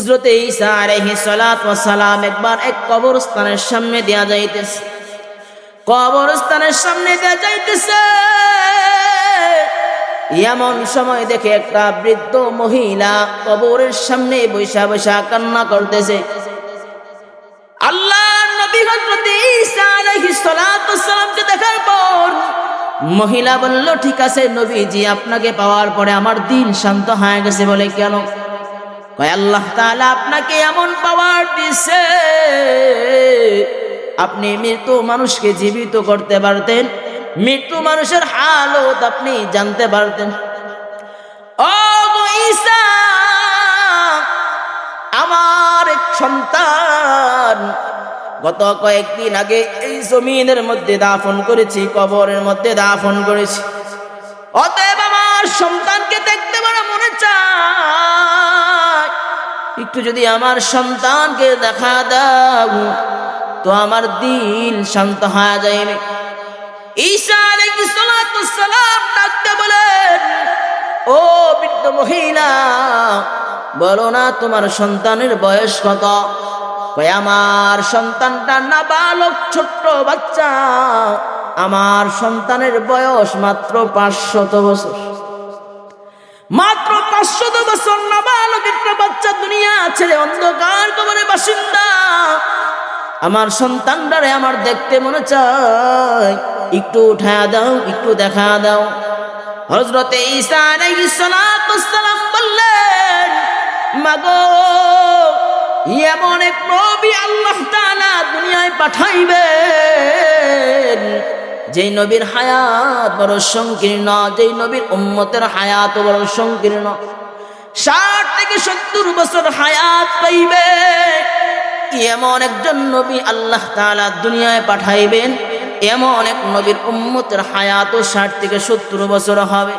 হযরত ঈসা আলাইহিস সালাতু ওয়াস সালাম একবার এক কবরস্থানের সামনে দিয়া যাইতেছে। কবরস্থানের সামনে দিয়া যাইতেছে, এমন সময় দেখে একটা বৃদ্ধ মহিলা কবরের সামনে বৈশা বৈশা কান্না করতেছে। আল্লাহর নবী হযরত ঈসা আলাইহিস সালাতু ওয়াস সালামকে দেখার পর মহিলা বলল, ঠিক আছে নবীজি, আপনাকে পাওয়ার পরে আমার দিল শান্ত হয়ে গেছে। বলে কেন? কয় আল্লাহ তাআলা আপনাকে এমন পাওয়ার দিছে, আপনি মৃত্যু মানুষকে জীবিত করতে পারতেন, মৃত্যু মানুষের হালত আপনি জানতে পারতেন। ও ঈসা, আমার এক সন্তান গত কয়েকদিন আগে এই জমিনের মধ্যে দাফন করেছি, কবরের মধ্যে দাফন করেছি। অতএব আমার সন্তানকে দেখতে বড় মনে চায়, একটু যদি আমার সন্তানকে দেখা দাও তো আমার দিল শান্ত হয়ে যাবে। ঈসা আলাইহিস সালাতু ওয়াস সালাম ডাকতে বলেন, ও বৃদ্ধ মহিলা, বলো না তোমার সন্তানের বয়স কত? কয় আমার সন্তানটা নাবালক, ছোট্ট বাচ্চা, আমার সন্তানের বয়স মাত্র 500 বছর। মাত্র 500 বছর নাবালক একটা বাচ্চা দুনিয়া ছেড়ে অন্ধকার কবরে বাসিন্দা। আমার সন্তানটারে আমার দেখতে মনে চায়, একটু উঠায়া দাও, একটু দেখা দাও। হযরতে ঈসা আলাইহিস সালাতু ওয়াস সালাম বললেন, মাগো, এমন এক নবী আল্লাহ তাআলা দুনিয়ায় পাঠাইবেন যেই নবীর হায়াত বড় সংকীর্ণ, যেই নবীর উম্মতের হায়াত বড় সংকীর্ণ। 60 থেকে 70 বছর হায়াত পাইবে এমন একজন নবী আল্লাহ তাআলা দুনিয়ায় পাঠাইবেন। এমন এক নবীর উম্মতের হায়াত 60 থেকে 70 বছর হবে।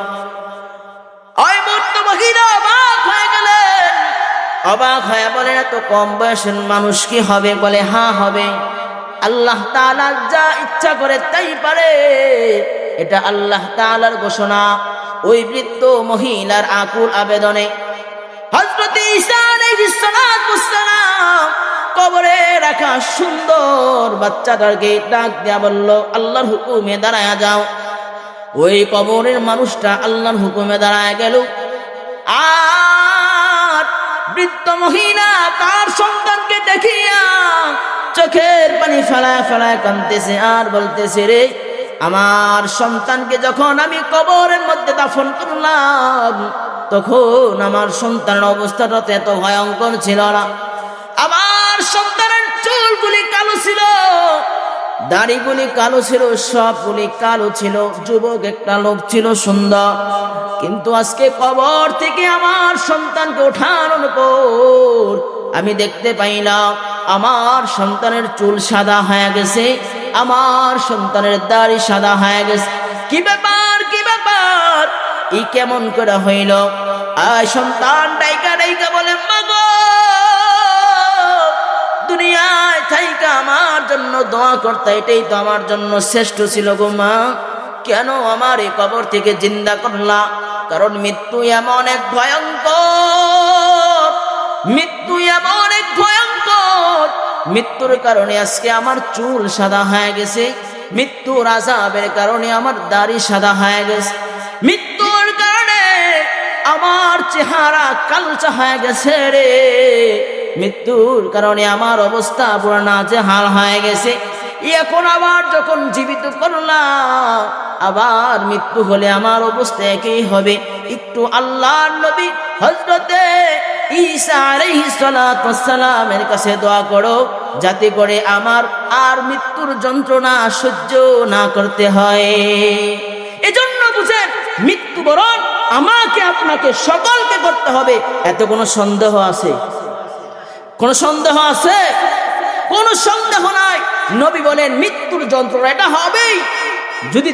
ওই মূর্ত মহিলা অবাক হয়ে গেলেন। অবাক হয়ে বলেন, এত কম বয়সের মানুষ কি হবে? বলে হ্যাঁ হবে। আল্লাহ তাআলা যা ইচ্ছা করে তাই পারে, এটা আল্লাহ তাআলার ঘোষণা। ওই বৃদ্ধ মহিলার আকুল আবেদনে হযরত ঈসা আলাইহিস সালাতু ওয়াস সালাম কবরে রাখা সুন্দর বাচ্চাটাকে ডাক দিয়া বলল, আল্লাহর হুকুমে দাঁড়ায়া যাও। ওই কবরের মানুষটা আল্লাহর হুকুমে দাঁড়ায় গেল। আর বৃদ্ধ মহিলা তার সন্তানকে দেখিয়া চোখের পানি ফেলায় ফেলায় কাঁদতেছে আর বলতেছে, রে আমার সন্তানকে যখন আমি কবরের মধ্যে দাফন করলাম তখন আমার সন্তানের অবস্থাটা তো এত ভয়ঙ্কর ছিল না। আমার সন্তানের চুলগুলি কালো ছিল, দাড়িগুলি কালো ছিল, সবগুলি কালো ছিল। যুবক একটা লোক ছিল, সুন্দর। কিন্তু আজকে কবর থেকে আমার সন্তানকে ওঠানোর পর আমি দেখতে পাইলাম আমার সন্তানের চুল সাদা হয়ে গেছে, আমার সন্তানের দাড়ি সাদা হয়ে গেছে। কি ব্যাপার, কি ব্যাপার, ই কেমন করে হইল? আর সন্তান ডাইকা ডাইকা বলে, মাগো, দুনিয়ায় থাইকা আমার জন্য দোয়া করতে, এটাই তো আমার জন্য শ্রেষ্ঠ ছিল গো মা। কেন আমার এই কবর থেকে জিন্দা করলা? কারণ মৃত্যু এমন এক ভয়ঙ্কর, মৃত্যু এমন এক ভয়ঙ্কর, মৃত্যুর কারণে আজকে আমার চুল সাদা হয়ে গেছে, মৃত্যুর আযাবের কারণে আমার দাড়ি সাদা হয়ে গেছে, মৃত্যুর কারণে আমার চেহারা কালচা হয়ে গেছে রে, মৃত্যুর কারণে আমার অবস্থা পুরো নাজেহাল হয়ে গেছে। এখন আবার যখন জীবিত করলাম, আবার মৃত্যু হলে আমার অবস্থা একই হবে। একটু আল্লাহর নবী হযরতে ঈসা আলাইহিস সালাতু ওয়াস সালামের কাছে দোয়া করো, যাতে করে আমার আর মৃত্যুর যন্ত্রণা সহ্য না করতে হয়। এজন্য বুঝেন, মৃত্যুবরণ আমাকে আপনাকে সকলকে করতে হবে। এত কোনো সন্দেহ আছে? কোনো সন্দেহ আছে? কোনো সন্দেহ নাই। নবী বলেন মৃত্যুর যন্ত্রণা এটা হবেই, যদি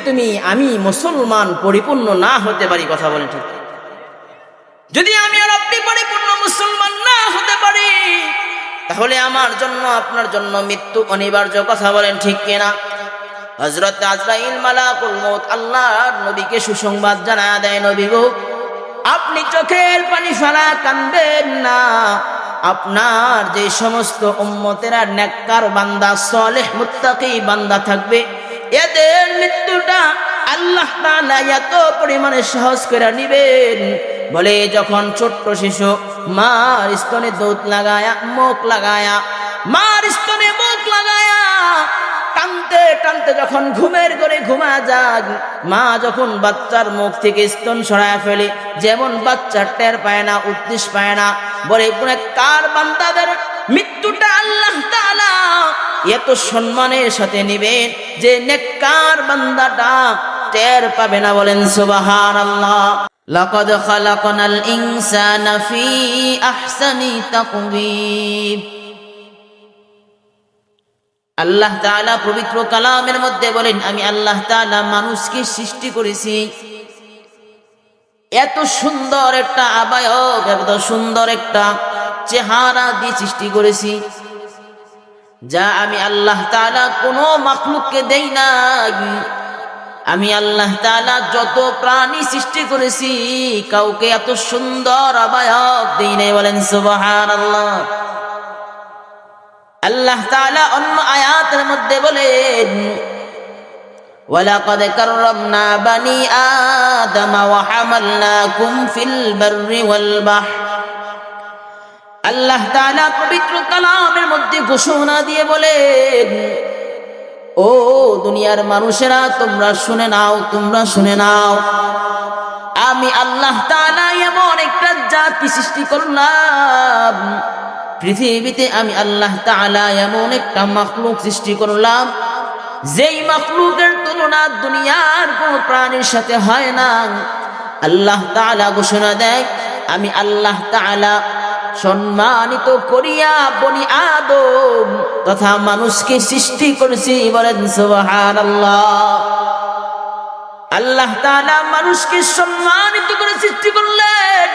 আমি মুসলমান পরিপূর্ণ না হতে পারি। কথা বলেন ঠিক? যদি আমি আর আপনি পরিপূর্ণ মুসলমান না হতে পারি, তাহলে আমার জন্য আপনার জন্য মৃত্যু অনিবার্য। কথা বলেন ঠিক কিনা? হযরত আজরাইল মালাকুল মউত আল্লাহর নবীকে সুসংবাদ জানায়া দেয়, নবী গো, আপনি চোখের পানি ফেলা কাঁদবেন না, আপনার যে সমস্ত উম্মতেরা নেককার বান্দা সালেহ মুত্তাকি বান্দা থাকবে, এদের মৃত্যুটা আল্লাহ তাআলা এত পরিমাণে সহজ করে নিবেন। বলে যখন ছোট্ট শিশু মার স্তনে দুধ লাগায়া মুখ লাগায়া মার স্তনে মুখ লাগায়া টানতে টানতে যখন ঘুমের ঘরে ঘুমা যায়, মা যখন বাচ্চার মুখ থেকে স্তন সরায় ফেলে, যেমন বাচ্চা টের পায় না, উদ্দেশ পায় না, বলে কার বান্দাদের মৃত্যুটা আল্লাহ তাআলা এত সম্মানের সাথে নিবেন যে নেককার বান্দাটা টের পাবে না। বলেন সুবহানাল্লাহ। লাকাদ খালাকনাল ইনসানা ফি আহসানি তাকওয়িম। আল্লাহ তাআলা পবিত্র কালামের মধ্যে বলেন, আমি আল্লাহ তাআলা মানুষকে সৃষ্টি করেছি এত সুন্দর একটা আবায়ব, এত সুন্দর একটা চেহারা দিয়ে সৃষ্টি করেছি, যা আমি আল্লাহ তাআলা কোনো মাখলুককে দেই না। আমি আল্লাহ তাআলা যত প্রাণী সৃষ্টি করেছি কাউকে এত সুন্দর আবায়ব দেই নাই। বলেন সুবহানাল্লাহ। আল্লাহ তাআলা অন্য আয়াতের মধ্যে বলেন, ওয়ালাকাদ কাররামনা বানি আদম ওয়া হামালনাকুম ফিল বাররি ওয়াল বাহর। আল্লাহ তাআলা পবিত্র কালামের মধ্যে ঘোষণা দিয়ে বলেন, ও দুনিয়ার মানুষেরা তোমরা শুনে নাও, তোমরা শুনে নাও, আমি আল্লাহ তাআলা এমন একটা জাতি সৃষ্টি করলাম পৃথিবীতে, আমি আল্লাহ তাআলা এমন একটা মাখলুক সৃষ্টি করলাম যেই মাখলুকের তুলনা দুনিয়ার কোন প্রাণীর সাথে হয় না। আল্লাহ তাআলা ঘোষণা দেয়, আমি আল্লাহ তাআলা সম্মানিত করিয়া বনি আদম তথা মানুষকে সৃষ্টি করেছি। বলেন সুবহানাল্লাহ। আল্লাহ তাআলা মানুষকে সম্মানিত করে সৃষ্টি করলেন।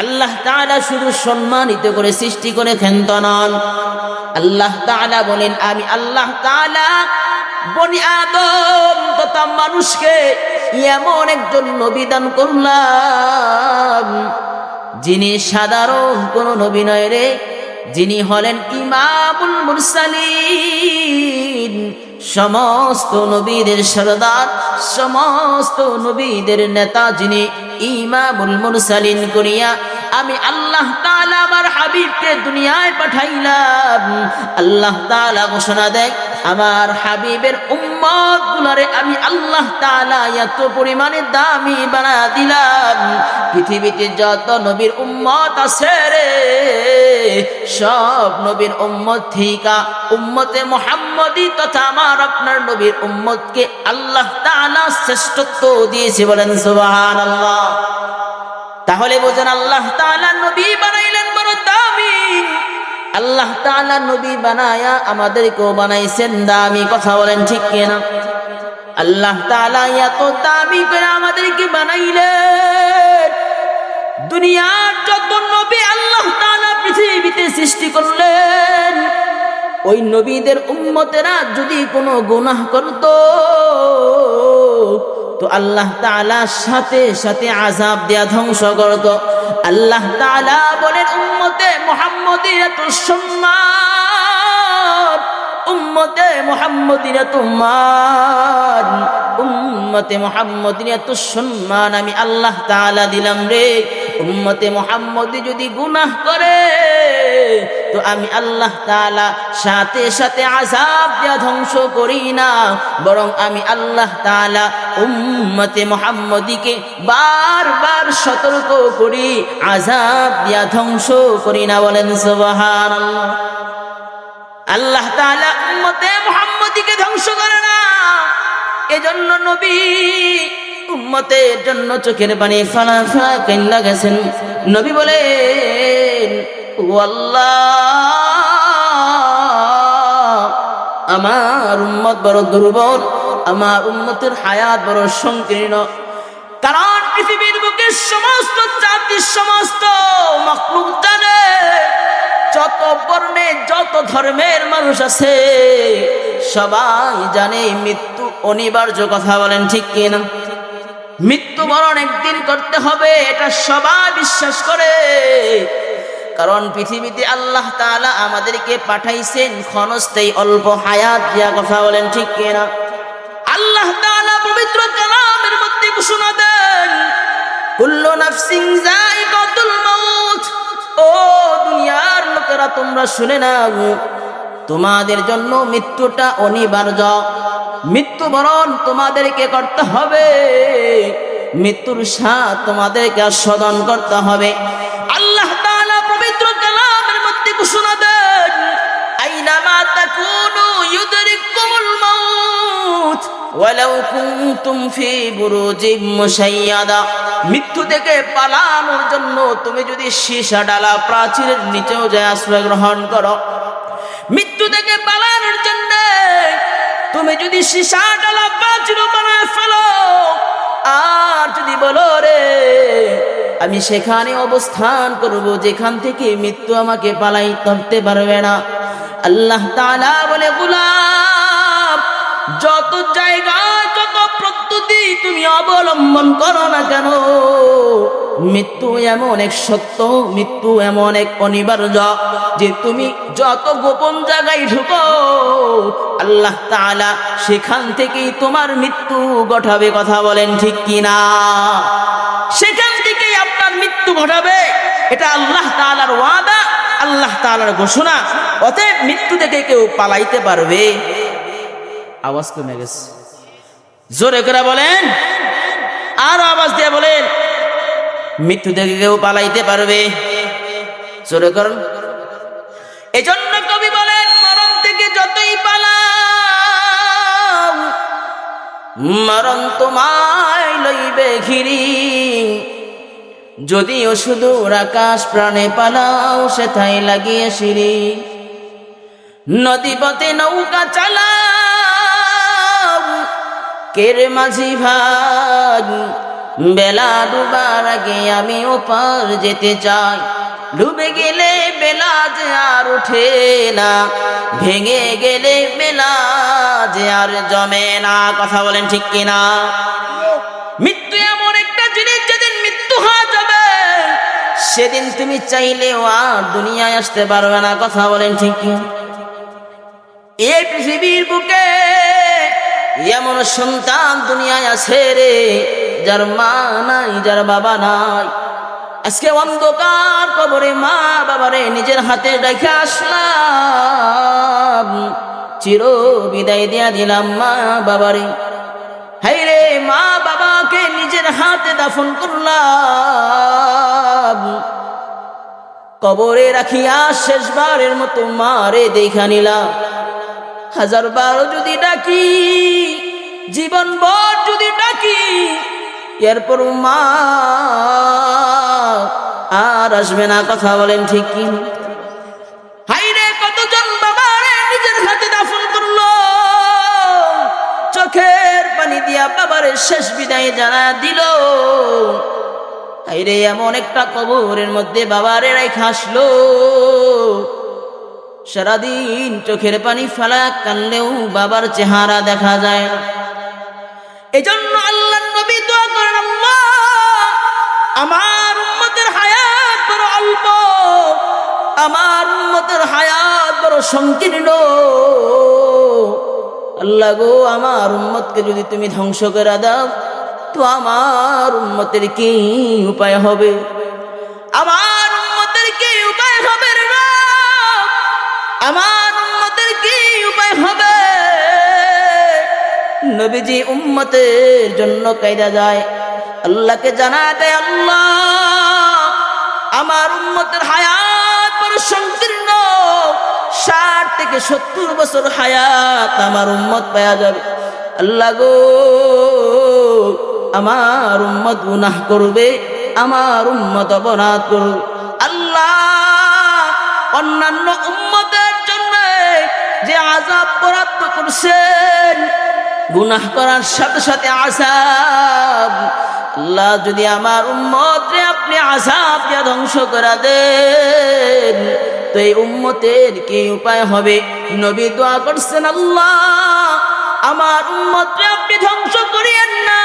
আল্লাহ তাআলা শুধু সম্মানিত করে সৃষ্টি করে ক্ষান্ত নন। আল্লাহ তাআলা বলেন, আমি আল্লাহ তাআলা বনি আদম তথা মানুষকে এমন একজন নবী দান করলাম যিনি সাধারণ কোন নবী নয় রে, যিনি হলেন ইমামুল মুরসালিন, সমস্ত নবীদের সরদার, সমস্ত নবীদের নেতা, যিনি ইমামুল মুরসালিন করিয়া আমি আল্লাহ তাআলা আমার হাবিবকে দুনিয়ায় পাঠাইলাম। আল্লাহ তাআলা ঘোষণা দেয়, আমার হাবিবের উম্মত গুলারে আমি আল্লাহ তাআলা এত পরিমাণে দামি বানায়া দিলাম, পৃথিবীতে যত নবীর উম্মত আছে রে সব নবীর উম্মত থেকে উম্মতে মুহাম্মদী তথা আমার আপনার নবীর উম্মতকে আল্লাহ তাআলা শ্রেষ্ঠত্ব দিয়েছে। বলেন সুবহানাল্লাহ। তাহলে বোঝেন আল্লাহ তাআলা নবী বানাইলেন বড় দামি। আল্লাহ তাআলা নবী বানায়া আমাদেরকেও বানাইছেন দামি। কথা বলেন ঠিক কিনা? আল্লাহ তাআলা এত দামি করে আমাদেরকে বানাইলেন, দুনিয়ার যত নবী আল্লাহ তাআলা পৃথিবীতে সৃষ্টি করলেন, ওই নবীদের উম্মতেরা যদি কোনো গুনাহ করত তো আল্লাহ তাআলা সাথে সাথে আযাব দেয়া ধ্বংস করত। আল্লাহ তাআলা বলেন, উম্মতে মুহাম্মদীর এত সম্মান, উম্মতে মুহাম্মদীর এত মান, উম্মতে মুহাম্মদীর এত সম্মান আমি আল্লাহ তাআলা দিলাম রে। উম্মতে মুহাম্মদী যদি গুনাহ করে তো আমি আল্লাহ তাআলা সাথে সাথে আযাব দেয়া ধ্বংস করি না, বরং আমি আল্লাহ তাআলা উম্মতে মুহাম্মদীকে বারবার সতর্ক করি, আযাব দেয়া ধ্বংস করি না। বলেন সুবহানাল্লাহ। আল্লাহ তাআলা উম্মতে মুহাম্মদীকে ধ্বংস করে না। এজন্য নবী উম্মতের জন্য চোখের পানি ফালা ফালা কান্না গেছেন। নবী বলেন, ও আল্লাহ, আমার উম্মত বড় দুর্বল, আমার উম্মতের হায়াত বড় সংকীর্ণ, কারণ পৃথিবীর বুকে সমস্ত জাতির সমস্ত মাখলুক জানে, যত বর্ণে যত ধর্মের মানুষ আছে সবাই জানে মৃত্যু অনিবার্য। কথা বলেন ঠিক কিনা? মৃত্যুবরণ একদিন করতে হবে, এটা সবাই বিশ্বাস করে, কারণ পৃথিবীতে আল্লাহ তাআলা আমাদেরকে পাঠাইছেন ক্ষণস্থায়ী অল্প হায়াত দিয়া, কথা বলেন ঠিক কিনা? আল্লাহ তাআলা পবিত্র কালামের মধ্যে ঘোষণা দেন, কুল্লু নাফসিন যায়িকাতুল মাউত। ও দুনিয়ার লোকেরা, তোমরা শুনে নাও, তোমাদের জন্য মৃত্যুটা অনিবার্য। মৃত্যুবরণ তোমাদেরকে করতে হবে, মৃত্যুর স্বাদ তোমাদেরকে আস্বাদন করতে হবে। আল্লাহ তাআলা পবিত্র কালামের মধ্যে ঘোষণা দেন, আইনামা তাকুনু ইউদরিকুমুল মাউত ওয়ালাউ কুনতুম ফি বুরুজিম মুশাইয়াদা। মৃত্যু থেকে পালানোর জন্য তুমি যদি সীসা ডালা প্রাচীরের নিচেও যায় আশ্রয় গ্রহণ করো, মৃত্যু থেকে পালানোর জন্য তুমি যদি সীসা ডালা প্রাচীর বানায় ফেলো, আর যদি বলো রে আমি সেখানে অবস্থান করব যেখান থেকে মৃত্যু আমাকে পালাই করতে পারবে না, আল্লাহ তাআলা বলে, গোলাম যত জায়গায় যত পদ্ধতি তুমি অবলম্বন করো না কেন, মৃত্যু এমন এক সত্য, মৃত্যু এমন এক অনিবার্য যে তুমি যত গোপন জায়গায় ঢুকো আল্লাহ তাআলা সেখান থেকেই তোমার মৃত্যু ঘটাবে, কথা বলেন ঠিক কিনা? সেখান থেকেই আপনার মৃত্যু ঘটাবে, এটা আল্লাহ তাআলার ওয়াদা, আল্লাহ তাআলার ঘোষণা। অতএব মৃত্যু থেকে কেউ পালাইতে পারবে? আওয়াজ কমে গেছে, জোরে করে বলেন, আর আওয়াজ দিয়ে বলেন, মৃত্যু থেকে কেউ পালাইতে পারবে? জোরে করুন। এজন্য কবি বলেন, মরণ থেকে যতই পালাও মরণ তোমায় লইবে ঘিরি, যদিও সুদূর আকাশ প্রাণে পালাও সেথায় লাগিয়ে সিঁড়ি, নদী পথে নৌকা চালাও কের মাঝি ভাগ, বেলা ডুবার আগে আমি ওপার যেতে চাই, ডুবে গেলে বেলা যে আর ওঠে না, ভেঙে গেলে বেলা যে আর জমে না, কথা বলেন ঠিক কিনা? মৃত্যু এমন একটা জিনিস, যেদিন মৃত্যু হয়ে যাবে সেদিন তুমি চাইলেও আর দুনিয়ায় আসতে পারবে না, কথা বলেন ঠিক কিনা? এই পৃথিবীর বুকে এমন সন্তান দুনিয়ায় আছে রে, যার মা নাই, যার বাবা নাই। আজকে অন্ধকার কবরে মা বাবারে নিজের হাতে রেখে আসলাম, চির বিদায় দিয়া দিলাম মা বাবারে। হাই রে, মা বাবাকে নিজের হাতে দাফন করলাম, কবরে রাখিয়া শেষবারের মতো মারে দেখা নিলাম। হাজার বার যদি ডাকি, জীবন ভর যদি ডাকি, এরপর মা আর আসবে না, কথা বলেন ঠিক কি? হাইরে, কতজন বাবারে নিজের হাতে দাফন করলো, চোখের পানি দিয়া বাবারে শেষ বিদায় জানা দিল। হাইরে, এমন একটা কবরের মধ্যে বাবারে রেখে আসলো, সারাদিন চোখের পানি ফেলা কানলেও বাবার চেহারা দেখা যায় না। এজন্য আল্লাহর নবী দোয়া করেন, আল্লাহ আমার উম্মতের হায়াত বড় অল্প, আমার উম্মতের হায়াত বড় সংকীর্ণ, আল্লাহ গো আমার উম্মতকে যদি তুমি ধ্বংস করে দাও তো আমার উম্মতের কি উপায় হবে? আমার উম্মতের কি উপায় হবে রে? আমার উম্মতের কি উপায় হবে? নবীজি উম্মতের জন্য কাইদা যায়, আল্লাহকে জানা দেয়, আল্লাহ আমার উম্মতের হায়াত বড় সংকীর্ণ, 60 থেকে 70 বছর হায়াত আমার উম্মত পাওয়া যাবে। আল্লাহ গো আমার উম্মত গুনাহ করবে, আমার উম্মত অপরাধ করবে। আল্লাহ অন্যান্য উম্মতের জন্য যে আযাব বরাদ্দ করছেন, গুনাহ করার সাথে সাথে আযাব, আল্লাহ যদি আমার উম্মতরে আপনি আযাব দিয়ে ধ্বংস করে দেন তো এই উম্মতের কি উপায় হবে? নবী দোয়া করছেন, আল্লাহ আমার উম্মতরে আপনি ধ্বংস করিয়েন না,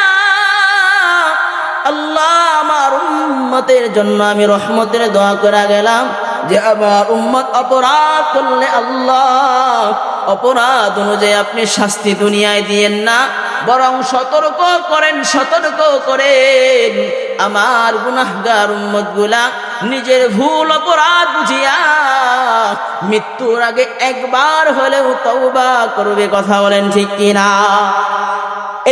আল্লাহ আমার উম্মতের জন্য আমি রহমতের দোয়া করে গেলাম, যে আমার উম্মত অপরাধ করলে আল্লাহ অপরাধ অনুযায়ী আপনি শাস্তি দুনিয়ায় দিয়েন না, বরং সতর্ক করেন আমার গুনাহগার উম্মতগুলা নিজের ভুল অপরাধ বুঝিয়া মৃত্যুর আগে একবার হলেও তওবা করবে। কথা বলেন ঠিক কিনা?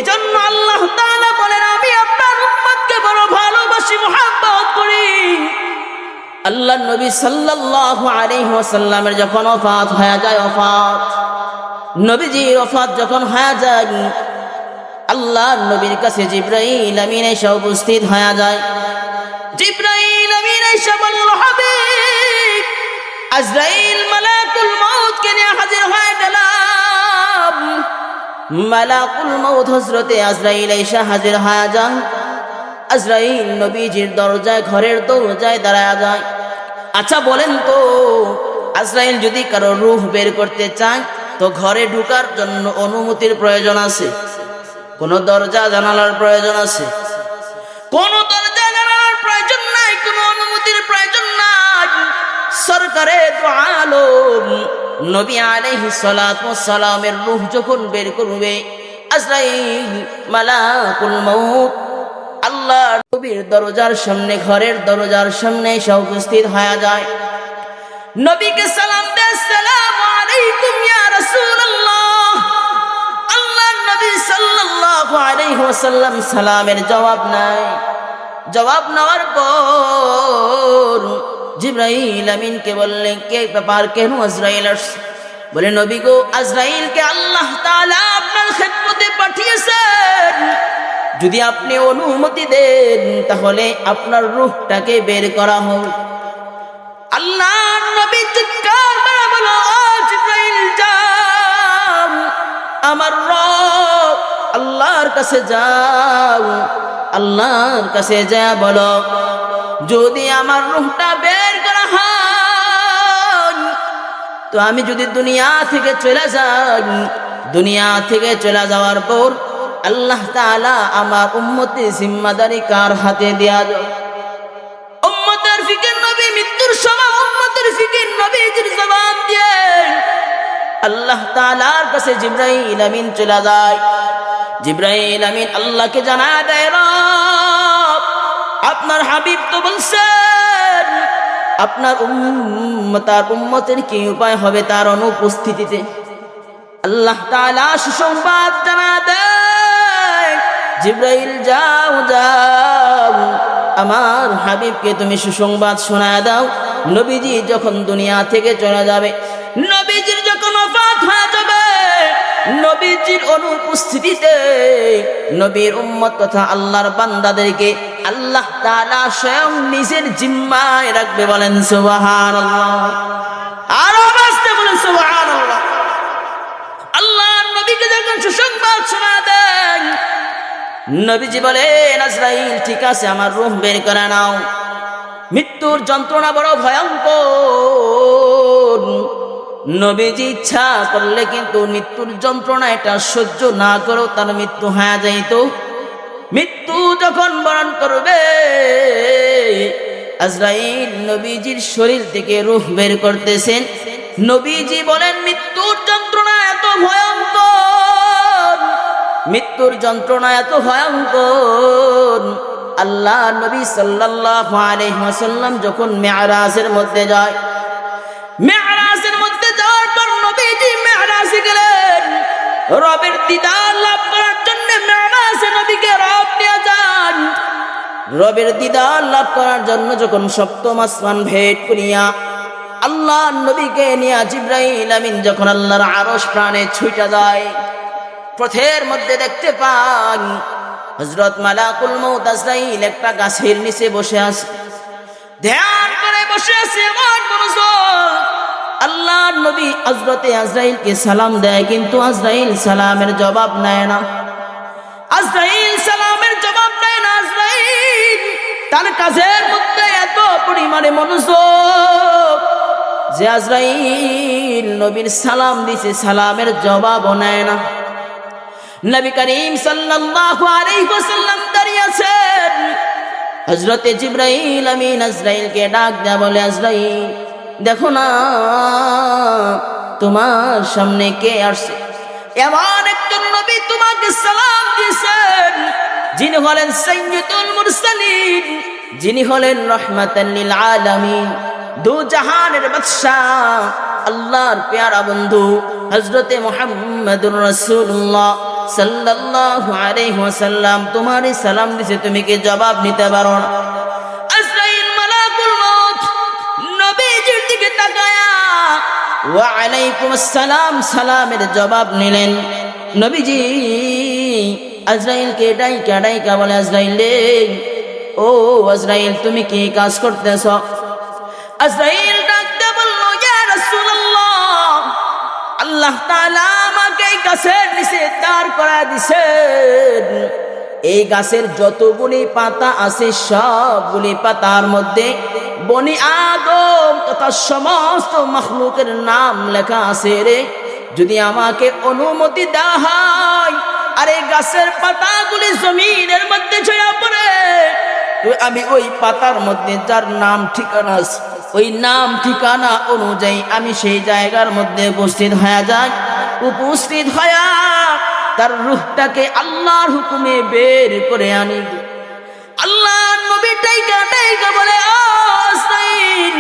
এজন্য আল্লাহ তাআলা বলেন, আমি আপনার উম্মতকে বড় ভালোবাসি, মুহাব্বত করি। আল্লাহ নবী সাল্লাল্লাহু আলাইহি ওয়াসাল্লামের যখন ওফাত হয়ে যায়, নবীজির ওফাত যখন হয়ে যায়, আল্লাহ নবীর কাছে জিবরাইল আমিন এসে উপস্থিত হয়ে যায়। জিবরাইল আমিন এসে বলল, হাবিব আজরাইল মালাকুল মউতকে নিয়ে হাজির হয়ে গেলাম। মালাকুল মউত হযরতে আজরাইল এসে হাজির হয়ে যায়। আজরাইল নবীজির দরজায়, ঘরের দরজায় দাঁড়ায় যায়। আচ্ছা বলেন তো, আজরাইল যদি কারো রূহ বের করতে চায় তো ঘরে ঢোকার জন্য অনুমতির প্রয়োজন আছে? কোন দরজা জানালার প্রয়োজন আছে? কোন দরজা জানালার প্রয়োজন নাই, কোন অনুমতির প্রয়োজন নাই। সরকারে দু আলম নবী আলাইহিস সালাতু ওয়াস সালামের রূহ যখন বের করবে, আজরাইল মালাকুল মউত আল্লাহ নবীর দরজার সামনে, ঘরের দরজার সামনে এসে উপস্থিত হয়ে যায়। নবীকে সালাম দেয়, আসসালামু আলাইকুম ইয়া রাসূলুল্লাহ। আল্লাহ নবী সাল্লাল্লাহু আলাইহি ওয়াসাল্লাম সালামের জবাব নাই। জবাব নেওয়ার পর জিবরাইল আমিনকে বললেন, কে ব্যাপার, কেন আজরাইল আসছে? বলে, নবী গো, আজরাইলকে আল্লাহ তাআলা আপনার খেদমতে পাঠিয়েছেন। যদি আপনি অনুমতি দেন তাহলে আপনার রূহটাকে বের করা হোক। আল্লাহ নবী চিৎকার করে বলো, জিবরাইল যাও, আমার রব আল্লাহর কাছে যাও। আল্লাহর কাছে যা বলো, যদি আমার রূহটা বের করা হয় তো আমি যদি দুনিয়া থেকে চলে যাই, দুনিয়া থেকে চলে যাওয়ার পর আল্লাহ তাআলা আমার উম্মতের জিম্মাদারি কার হাতে দেয়া যাবে? উম্মতের ফিকির নবী মৃত্যুর সময় উম্মতের ফিকির নবীজির জবাব দিয়ে আল্লাহ তাআলার কাছে জিবরাইল আমিন চলে যায়। জিবরাইল আমিন আল্লাহকে জানায় দেয়, রব আপনার হাবিব তো বলছেন আপনার উম্মতের কি উপায় হবে তার অনুপস্থিতিতে। আল্লাহ তাআলা সুসংবাদ জানায় দেয়, জিবরাইল যাও যাও, আমার হাবিবকে তুমি সুসংবাদ শোনায় দাও। নবীজি যখন দুনিয়া থেকে চলে যাবে, নবীজির যখন ওফাত হয়ে যাবে, নবীজির অনুপস্থিতিতে নবীর উম্মত তথা আল্লাহর বান্দাদেরকে আল্লাহ তাআলা স্বয়ং নিজের জিম্মায় রাখবে। বলেন সুবহানাল্লাহ। আরো বাসতে বলেন সুবহানাল্লাহ। আল্লাহ নবীকে যখন সুসংবাদ শোনা দেন, নবীজি বলেন, আজরাইল ঠিক আছে, আমার রূহ বের করে নাও। মৃত্যুর যন্ত্রণা বড় ভয়ঙ্কর। নবীজি ইচ্ছা করলে কিন্তু মৃত্যুর যন্ত্রণা এটা সহ্য না করেও তার মৃত্যু হয়ে যাইত। মৃত্যু যখন বরণ করবে, আজরাইল নবীজির শরীর থেকে রূহ বের করতেছেন। নবীজি বলেন, মৃত্যুর যন্ত্রণা এত ভয়ঙ্কর, মৃত্যুর যন্ত্রণা এত ভয়ঙ্কর। আল্লাহ নবী সাল্লাল্লাহু আলাইহি ওয়াসাল্লাম যখন মেরাজের মধ্যে যায়, মেরাজের মধ্যে যাওয়ার পর নবীজি মেরাজে গেলেন। রবের দিদার লাভ করার জন্য মেরাজে নবীকে রব নিয়ে যান। রবের দিদার লাভ করার জন্য যখন সপ্তম আসমান ভেদ করিয়া আল্লাহ নবীকে নিয়ে জিবরাইল আমিন যখন আল্লাহর আরশ প্রাণে ছুঁইটা যায়, পথের মধ্যে দেখতে পান হযরত মালাকুল মউত আজরাইল একটা গাছের নিচে বসে আছে, ধ্যান করে বসে আছে। এমন মনোযোগ, আল্লাহ নবী হযরতে আজরাইলকে সালাম দেয়, কিন্তু আজরাইল সালামের জবাব নেয় না। আজরাইল সালামের জবাব নেয় না। আজরাইল তার কাজের মধ্যে এত পরিমাণে মনোযোগ যে আজরাইল নবীর সালাম দিছে, সালামের জবাবও নেয় না। নবী করিম সাল্লাল্লাহু আলাইহি ওয়াসাল্লাম দাঁড়িয়ে আছেন। হযরতে জিবরাইল আমিন আজরাইলকে ডাক দেয়া বলে, আজরাইল দেখো না তোমার সামনে কে আসছে। এমন একজন নবী তোমাকে সালাম দিয়েছেন, যিনি হলেন সাইয়্যিদুল মুরসালিন, যিনি হলেন রাহমাতাল লিল আলামিন, দু জাহানের বাদশাহ, আল্লাহর প্যারা বন্ধু হযরতে মুহাম্মদুর রাসূলুল্লাহ সাল্লাল্লাহু আলাইহি ওয়াসাল্লাম তোমারই সালাম দিছে, তুমি কি জবাব নিতে পারো না? আজরাইল মালাকুল মউত নবীজির দিকে তাকায়া ওয়া আলাইকুম আসসালাম সালামের জবাব নিলেন। নবীজি আজরাইলকে ডাইকা বলে, আজরাইল রে, ও আজরাইল তুমি কি কাজ করতেছ? আজরাইল ডাকতে বলল, ইয়া রাসূলুল্লাহ, আল্লাহ তাআলা আমাকে এই গাছের নিচে দাঁড় করায় দিয়েছেন। এই গাছের যতগুলি পাতা আছে সবগুলি পাতার মধ্যে বনি আদম তথা সমস্ত মাখলুকের নাম লেখা আছে রে। যদি আমাকে অনুমতি দেওয়া হয় আর এই গাছের পাতাগুলি জমিনের মধ্যে ছড়িয়ে পড়ে, তো আমি ওই পাতার মধ্যে যার নাম ঠিকানা আছে ওই নাম ঠিকানা অনুযায়ী আমি সেই জায়গার মধ্যে উপস্থিত হয়ে যাই। উপস্থিত হয়ে তার রূহটাকে আল্লাহর হুকুমে বের করে আনি। আল্লাহ নবী ডাইকা বলে, আজরাইল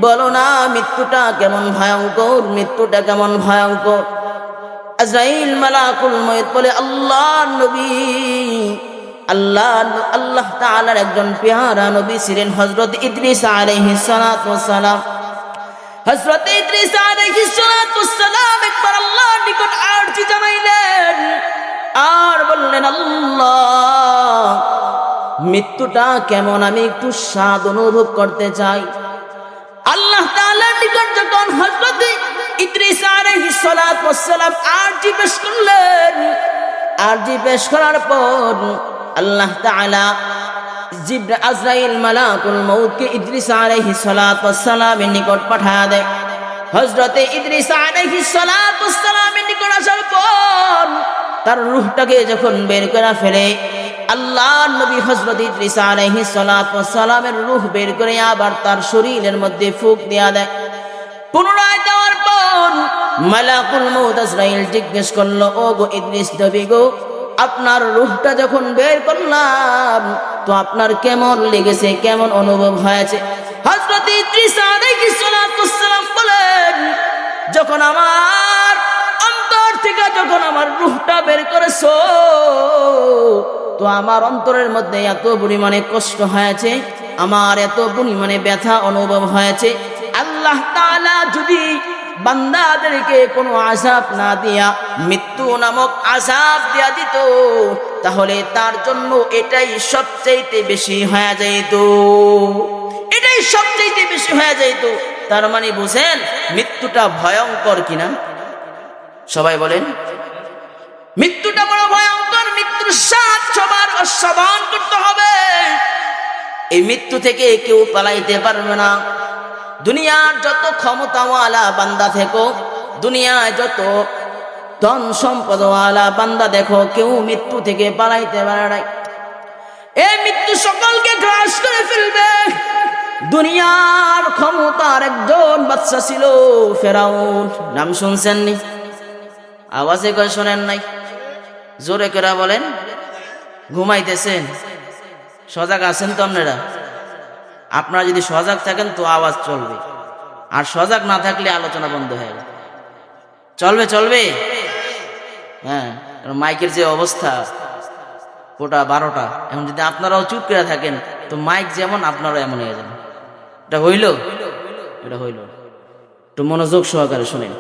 বলো না মৃত্যুটা কেমন ভয়ঙ্কর, মৃত্যুটা কেমন ভয়ঙ্কর। আজরাইল মালাকুল মউত বলে, আল্লাহ নবী, আল্লাহ তাআলার একজন পেয়ারা নবী ছিলেন হযরত ইদ্রিস আলাইহিস সালাতু ওয়াস সালাম। হযরত ইদ্রিস আলাইহিস সালাতু ওয়াস সালাম একবার আল্লাহর নিকট আরজি জানাইলেন আর বললেন, আল্লাহ মৃত্যুটা কেমন আমি একটু স্বাদ অনুভব করতে চাই। আল্লাহ তাআলার নিকট যখন হযরত ইদ্রিস আলাইহিস সালাতু ওয়াস সালাম আরজি পেশ করলেন, আরজি পেশ করার পর আল্লাহ তাআলা আজরাইল মালাকুল মউতকে ইদ্রিস আলাইহিস সালাতু ওয়াস সালামের নিকট পাঠায় দেয়। হযরত ইদ্রিস আলাইহিস সালাতু ওয়াস সালামের নিকট আসার পর তার রূহটাকে যখন বের করে ফেলে, আল্লাহর নবী হযরত ইদ্রিস আলাইহিস সালাতু ওয়াস সালামের রূহ বের করে আবার তার শরীরের মধ্যে ফুঁক দেয়া দেয়। পুনরায় দেওয়ার পর মালাকুল মউত আজরাইল জিজ্ঞেস করলো, ও গো ইদ্রিস নবী গো, আপনার রূহটা যখন বের করলাম তো আপনার কেমন লেগেছে, কেমন অনুভব হয়েছে? হযরত ইদ্রিস আলাইহিস সালাতু ওয়াস সালাম বলেন, যখন আমার অন্তর থেকে যখন আমার রূহটা বের করেছো তো আমার অন্তরের মধ্যে এত পরিমাণে কষ্ট হয়েছে, আমার এত পরিমাণে ব্যথা অনুভব হয়েছে। আল্লাহ তাআলা যদি বান্দাদেরকে কোনো আযাব না দিয়া মৃত্যু নামক আযাব দিয়া দিত, তাহলে তার জন্য এটাই সবচাইতে বেশি হয়ে যাইত, এটাই সবচাইতে বেশি হয়ে যাইত। তার মানে বুঝেন মৃত্যুটা ভয়ঙ্কর কিনা? সবাই বলেন মৃত্যুটা বড় ভয়ঙ্কর। মৃত্যুর স্বাদ সবার অস্বাবন করতে হবে। এই মৃত্যু থেকে কেউ পালাইতে পারবে না। দুনিয়ার যত ক্ষমতাওয়ালা বান্দা থেকো, দুনিয়ায় যত ধন সম্পদওয়ালা বান্দা দেখো, কেউ মৃত্যু থেকে পালাইতে পারে না। এই মৃত্যু সকলকে গ্রাস করে ফেলবে। দুনিয়ার ক্ষমতার একজন বাদশা ছিল ফেরাউন, নাম শুনছেন নি? আওয়াজে কয় শোনেন নাই? জোরে করে বলেন। ঘুমাইতেছেন? সজাগ আছেন তো আপনারা? আপনারা যদি সজাগ থাকেন তো আওয়াজ চলবে, আর সজাগ না থাকলে আলোচনা বন্ধ হয়ে যাবে। চলবে হ্যাঁ, মাইকের যে অবস্থা ওটা 12টা, এখন যদি আপনারাও চুপ করে থাকেন তো মাইক যেমন আপনারাও এমন হয়ে যাবে। এটা হইল একটু মনোযোগ সহকারে শুনেন।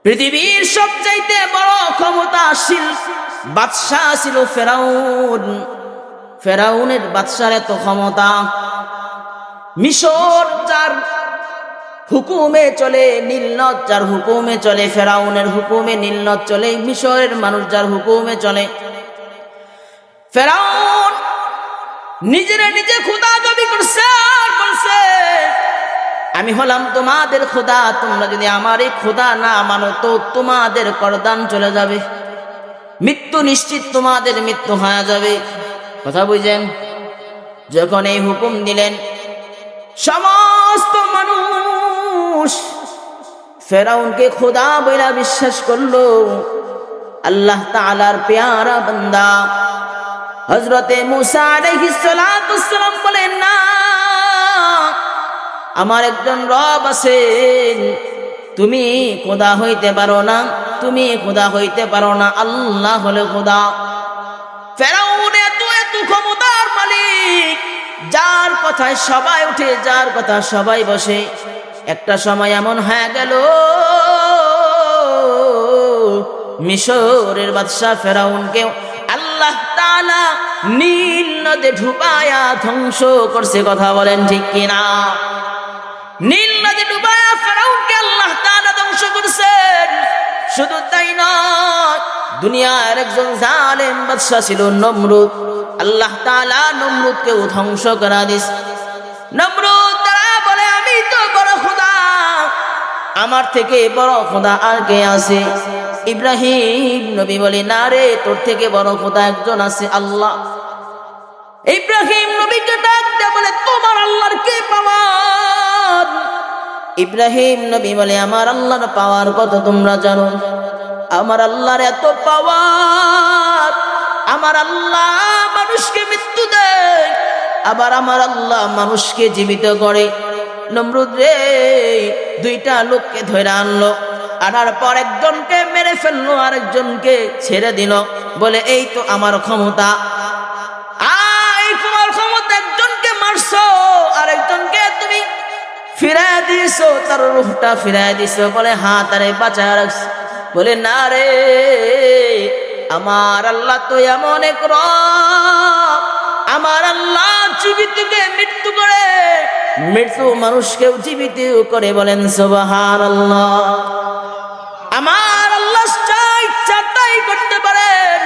পৃথিবীর সবচাইতে বড় ক্ষমতাশীল বাদশা ছিল ফেরাউন। ফেরাউনের বাদশার এত ক্ষমতা, মিশর যার হুকুমে চলে, নীলনদ যার হুকুমে চলে, ফেরাউনের হুকুমে নীলনদ চলে, মিশরের মানুষ যার হুকুমে চলে। ফেরাউন নিজে খোদা দাবি করছে আর বলছে, আমি হলাম তোমাদের খোদা, তোমরা যদি আমার এই খোদা না মানো তো তোমাদের করদান চলে যাবে, মৃত্যু নিশ্চিত, তোমাদের মৃত্যু হয়ে যাবে। কথা বুঝেন? যখন এই হুকুম দিলেন, সমস্ত মানুষ ফেরাউনকে খোদা বইলা বিশ্বাস করলো। আল্লাহ তাআলার পেয়ারা বান্দা হযরতে মূসা আলাইহিস সালাতুস সালাম বলেন, না, আমার একজন রব আছেন, তুমি খোদা হইতে পারো না, তুমি খোদা হইতে পারো না, আল্লাহ হলো খোদা। ফেরাউন এত এত ক্ষমতার মালিক, যার কথায় সবাই উঠে, যার কথা সবাই বসে। একটা সময় এমন হয়ে গেল, মিশরের বাদশা ফেরাউনকে আল্লাহ তাআলা নীল নদে ডুবায়া ধ্বংস করছে। কথা বলেন ঠিক কিনা? নীল নদে ডুবায়া ফেরাউনকে আল্লাহ তাআলা ধ্বংস করছেন। শুধু তাই নয়, দুনিয়ার একজন জালেম বাদশা ছিল নমরুদ। আল্লাহ তাআলা নমরুদকেও ধ্বংস করা দিস। নমরুদ তারা বলে, আমি তো বড় খোদা, আমার থেকে বড় খোদা আর কে আছে? ইব্রাহিম নবী বলে, না রে, তোর থেকে বড় খোদা একজন আছে, আল্লাহ। ইব্রাহিম নবীকে ডাক দিয়ে বলে, তোমার আল্লাহর কি পাওয়ার? ইব্রাহিম নবী বলে, আমার আল্লাহর পাওয়ার কত তোমরা জানো? আমার আল্লাহর এত পাওয়ার, আমার আল্লাহ মানুষকে মৃত্যু দেয়, আবার আমার আল্লাহ মানুষকে জীবিত করে। নমরুদ রে দুইটা লোককে ধরে আনলো, আনার পর একজনকে মেরে ফেললো, আরেকজনকে ছেড়ে দিল, বলে এই তো আমার ক্ষমতা। এই তোমার ক্ষমতা, একজনকে মারছো, আরেকজনকে তুমি ফিরায় দিছো, তার রূহটা ফিরায় দিছো। বলে হ্যাঁ, তারে বাঁচায় রাখছো। বলে না রে, আমার আল্লাহ তো এমন এক রব, আমার আল্লাহ জীবিতকে মৃত্যু করে, মৃত্যু মানুষকেও জীবিত করে। বলেন সুবহানাল্লাহ। আমার আল্লাহ যা ইচ্ছা তাই করতে পারেন,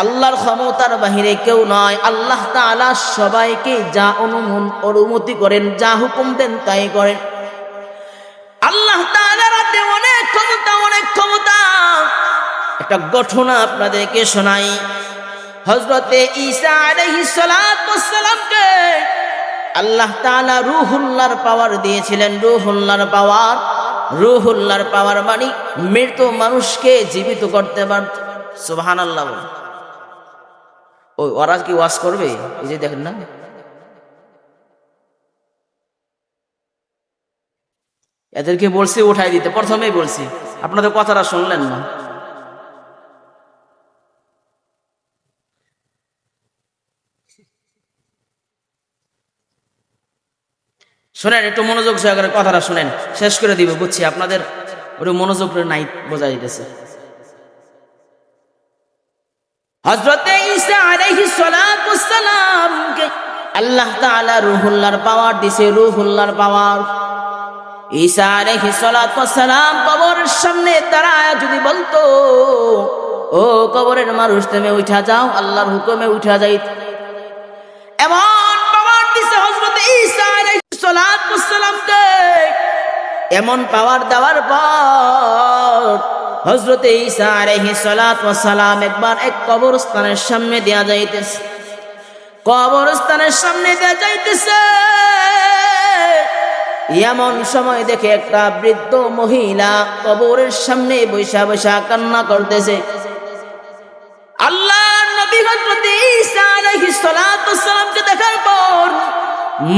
আল্লাহর ক্ষমতার বাহিরে কেউ নয়। আল্লাহ তাআলা সবাইকে যা অনুমতি করেন, যা হুকুম দেন তাই করেন। আল্লাহ তাআলার হাতে অনেক ক্ষমতা, অনেক ক্ষমতা। একটা ঘটনা আপনাদেরকে শোনাই। হযরতে ঈসা আলাইহিস সালাতুস সালামকে আল্লাহ তাআলা রূহুল্লাহর পাওয়ার দিয়েছিলেন। রূহুল্লাহর পাওয়ার, রূহুল্লাহর পাওয়ার মানে মৃত মানুষকে জীবিত করতে পারত। সুবহানাল্লাহ। ওরা কি ওয়াজ করবে? এই যে দেখেন না, এদেরকে বলছি উঠাই দিতে, প্রথমেই বলছি, আপনাদের কথাটা শুনলেন না। শোনেন, একটু মনোযোগ সহকারে কথাটা শুনেন, শেষ করে দিব, বুঝছি আপনাদের ওটা মনোযোগ নাই, বোঝা যাইতেছে। হযরতে ঈসা আলাইহিস সালাতুস সালামকে আল্লাহ তাআলা রূহুল্লাহর পাওয়ার দিয়েছে, রূহুল্লাহর পাওয়ার। ঈসা আলাইহিস সালাতুস সালাম কবরের সামনে দাঁড়ায় যদি বলতো, ও কবরের মানুষ তুমি উঠা যাও, আল্লাহর হুকুমে উঠা যাইত। এমন পাওয়ার দিয়েছে হযরতে ঈসা আলাইহিস সালাতুস সালামকে। এমন পাওয়ার দেওয়ার পর হযরতে ঈসা আলাইহিস সালাতুস সালাম একবার এক কবরস্থানের সামনে দেয়া যাইতেছে, কবরস্থানের সামনে দেয়া যাইতেছে। এমন সময় দেখে একটা বৃদ্ধ মহিলা কবরের সামনে বৈশা বৈশা কান্না করতেছে। আল্লাহর নবী হযরতে ঈসা আলাইহিস সালাতুস সালামকে দেখার পর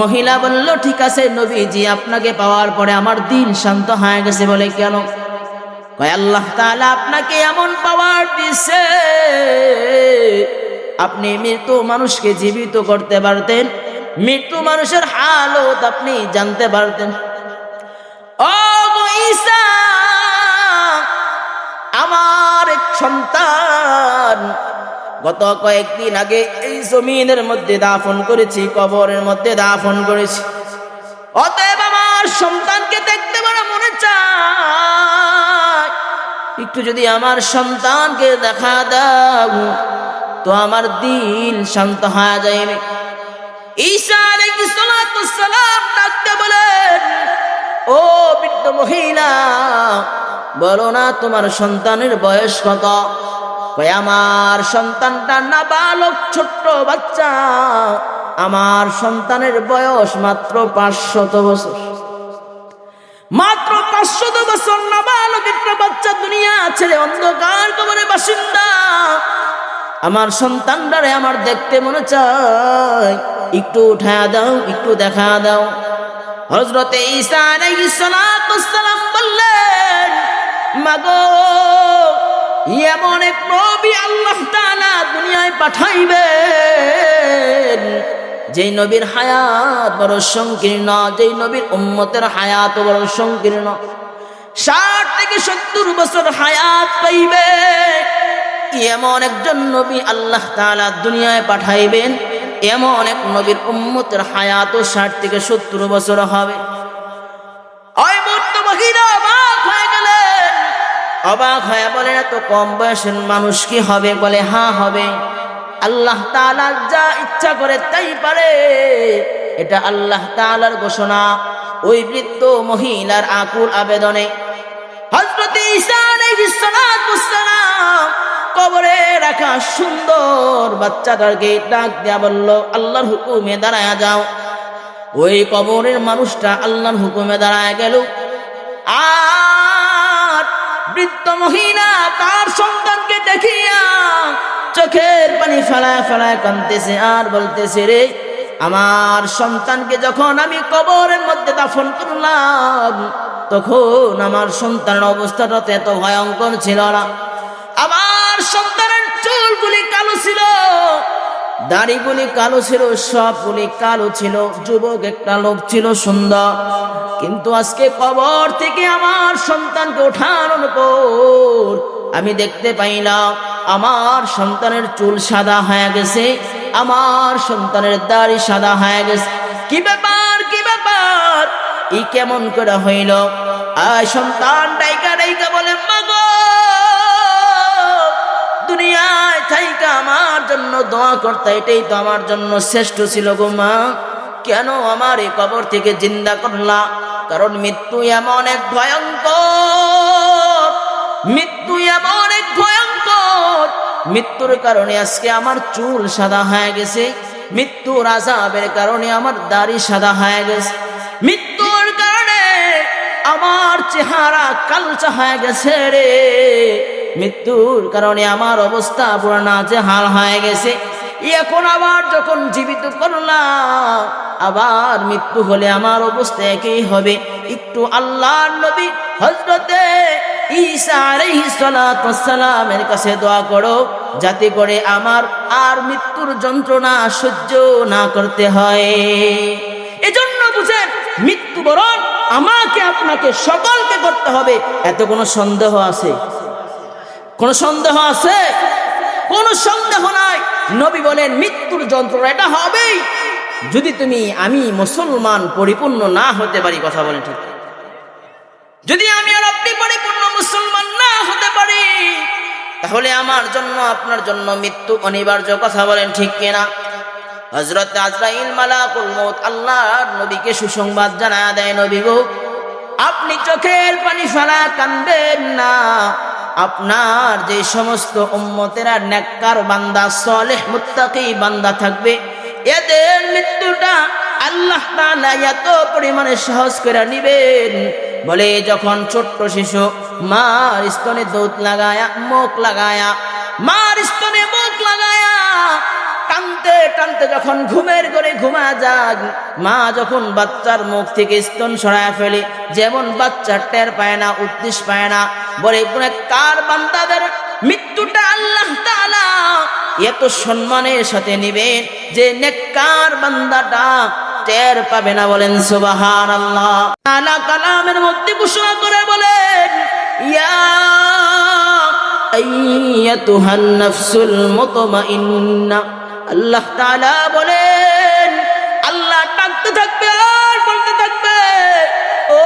মহিলা বলল, ঠিক আছে নবীজি, আপনাকে পাওয়ার পরে আমার দিল শান্ত হয়ে গেছে। বলে কেন? কয় আল্লাহ তাআলা আপনাকে এমন পাওয়ার দিছে, আপনি মৃত মানুষকে জীবিত করতে পারতেন, মৃত মানুষের হালত আপনি জানতে পারতেন। ও ঈসা, আমার এক সন্তান গত কয়েকদিন আগে এই জমিনের মধ্যে দাফন করেছি, কবরের মধ্যে দাফন করেছি। অতএব আমার সন্তানকে দেখতে বড় মনে চায়, একটু যদি আমার সন্তানকে দেখা দাও তো আমার দিল শান্ত হয়ে যাবে। ঈসা আলাইহিস সালাতুস সালাম ডাকতে বলেন, ও বৃদ্ধ মহিলা, বলো না তোমার সন্তানের বয়স কত? কয় আমার সন্তানটা নাবালক, ছোট্ট বাচ্চা, আমার সন্তানের বয়স মাত্র 500 বছর। মাত্র 500 বছর নাবালক একটা বাচ্চা দুনিয়া ছেড়ে অন্ধকার কবরে বাসিন্দা। আমার সন্তানটারে আমার দেখতে মনে চায়, একটু উঠায়া দাও, একটু দেখা দাও। হযরতে ঈসা আলাইহিস সালাম বললেন, মাগো, এমন এক নবী আল্লাহ তাআলা দুনিয়ায় পাঠাইবেন যেই নবীর হায়াত বড় সংকীর্ণ, যেই নবীর উম্মতের হায়াত বড় সংকীর্ণ। 60 থেকে 70 বছর হায়াত পাইবে এমন একজন নবী আল্লাহ তাআলা দুনিয়ায় পাঠাইবেন। এমন এক নবীর উম্মতের হায়াতও 60 থেকে 70 বছর হবে। ওই মূর্খ মহিলা অবাক হয়ে গেলেন, অবাক হয়ে বলেন, এত কম বয়সের মানুষ কি হবে? বলে হ্যাঁ হবে। আল্লাহ তাআলা যা ইচ্ছা করে তাই পারে, এটা আল্লাহ তাআলার ঘোষণা। ওই বৃদ্ধ মহিলার আকুল আবেদনে হযরত ঈসা আলাইহিস সালাম কবরে রাখা সুন্দর বাচ্চাটাকে ডাক দিয়া বলল, আল্লাহর হুকুমে দাঁড়ায়া যাও। ওই কবরের মানুষটা আল্লাহর হুকুমে দাঁড়ায়া গেল। আর বৃদ্ধ মহিলা তার সন্তানকে দেখিয়া চোখের পানি ফেলায় ফেলায় কাঁদতেছে আর বলতেছে, রে আমার সন্তানকে যখন আমি কবরের মধ্যে দাফন করলাম, তখন আমার সন্তানের অবস্থাটা তো এত ভয়ঙ্কর ছিল না। আমার সন্তানের চুলগুলি কালো ছিল, দাড়িগুলি কালো ছিল, সবগুলি কালো ছিল। যুবক একটা লোক ছিল, সুন্দর। কিন্তু আজকে কবর থেকে আমার সন্তানকে ওঠানোর পর আমি দেখতে পাইলাম আমার সন্তানের চুল সাদা হয়ে গেছে, আমার সন্তানের দাড়ি সাদা হয়ে গেছে। কি ব্যাপার, কি ব্যাপার, ই কেমন করে হইল? আয় সন্তান ডাইকা ডাইকা বলে, মাগো, দুনিয়ায় থাইকা আমার জন্য দোয়া করতে, এটাই তো আমার জন্য শ্রেষ্ঠ ছিল গো মা। কেন আমার এই কবর থেকে জিন্দা করলা? কারণ মৃত্যু এমন এক ভয়ঙ্কর, মৃত্যু এমন এক ভয়ঙ্কর। মৃত্যুর কারণে আজকে আমার চুল সাদা হয়ে গেছে, মৃত্যুর আযাবের কারণে আমার দাড়ি সাদা হয়ে গেছে, মৃত্যুর কারণে আমার চেহারা কালচা হয়ে গেছে রে, মৃত্যুর কারণে আমার অবস্থা পুরো নাজেহাল হয়ে গেছে। এখন আবার যখন জীবিত করলাম, আবার মৃত্যু হলে আমার অবস্থা একই হবে। একটু আল্লাহর নবী হযরতে ঈসা আলাইহিস সালামের কাছে দোয়া করো, যাতে করে আমার আর মৃত্যুর যন্ত্রণা সহ্য না করতে হয়। এজন্য বুঝেন, মৃত্যুবরণ আমাকে আপনাকে সকলকে করতে হবে। এত কোনো সন্দেহ আছে? কোনো সন্দেহ আছে? কোনো সন্দেহ নাই। নবী বলেন মৃত্যুর যন্ত্রণা এটা হবেই, যদি আমি মুসলমান পরিপূর্ণ না হতে পারি। কথা বলেন ঠিক? যদি আমি আর আপনি পরিপূর্ণ মুসলমান না হতে পারি, তাহলে আমার জন্য আপনার জন্য মৃত্যু অনিবার্য। কথা বলেন ঠিক কিনা? হযরত আজরাইল মালাকুল মউত আল্লাহর নবীকে সুসংবাদ জানায়া দেয়, নবী গো, আপনি চোখের পানি ফেলা কাঁদবেন না। আপনার যে সমস্ত উম্মতেরা নেককার বান্দা, সালেহ মুত্তাকি বান্দা থাকবে, এদের মৃত্যুটা আল্লাহ তাআলা এত পরিমাণে সহজ করে নিবেন। বলে যখন ছোট্ট শিশু মার স্তনে দুধ লাগায়া, মুখ লাগায়া, মার স্তনে মুখ লাগায়া টানতে টানতে যখন ঘুমের ঘরে ঘুমা যায়, মা যখন বাচ্চার মুখ থেকে স্তন সরায় ফেলে, যেমন বাচ্চা টের পায় না, উদ্দেশ্য পায় না, বলে কার বান্দাদের মৃত্যুটা আল্লাহ তাআলা এত সম্মানের সাথে নিবেন যে নেককার বান্দাটা টের পাবে না। বলেন সুবহানাল্লাহ। তাআলা কালামের মধ্যে ঘোষণা করে বলেন, ইয়া আইয়াতুহান নাফসুল মুতমাইন্না। আল্লাহ তাআলা বলেন, আল্লাহ ডাকতে থাকবে আর বলতে থাকবে, ও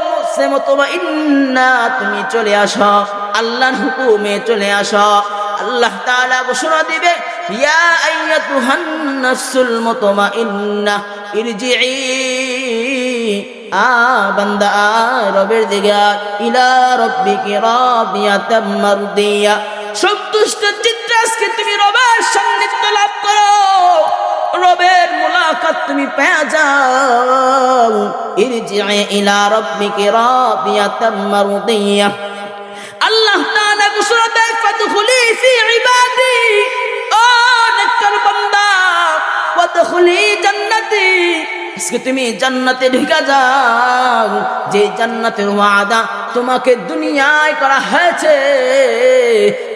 মুসে মুতমাইন্না, তুমি চলে আসো, আল্লাহর হুকুমে চলে আসো। আল্লাহ তাআলা ঘোষণা দিবে, ইয়া আইয়াতুহান নাফসুল মুতমাইন্না ইরজিই, বান্দা রবের দিকে, ইলা রাব্বিকি রাদিয়াতাম মারদিয়া, সন্তুষ্ট চিত্তে আজকে তুমি রবের সান্নিধ্য লাভ করো, রবের বারাকাত তুমি পেয়ে যাও। ইরজি'i ইলা রাব্বিকি রাদিয়াতাম মারদিয়াহ। আল্লাহ তাআলা ঘোষণা দেয় ফাদখুলি ফি ইবাদি, ও নেককার বান্দা, ওয়াদখুলি জান্নাতি, আজকে তুমি জান্নাতে ঢুকে যাও। যে জান্নাতের ওয়াদা তোমাকে দুনিয়ায় করা হয়েছে,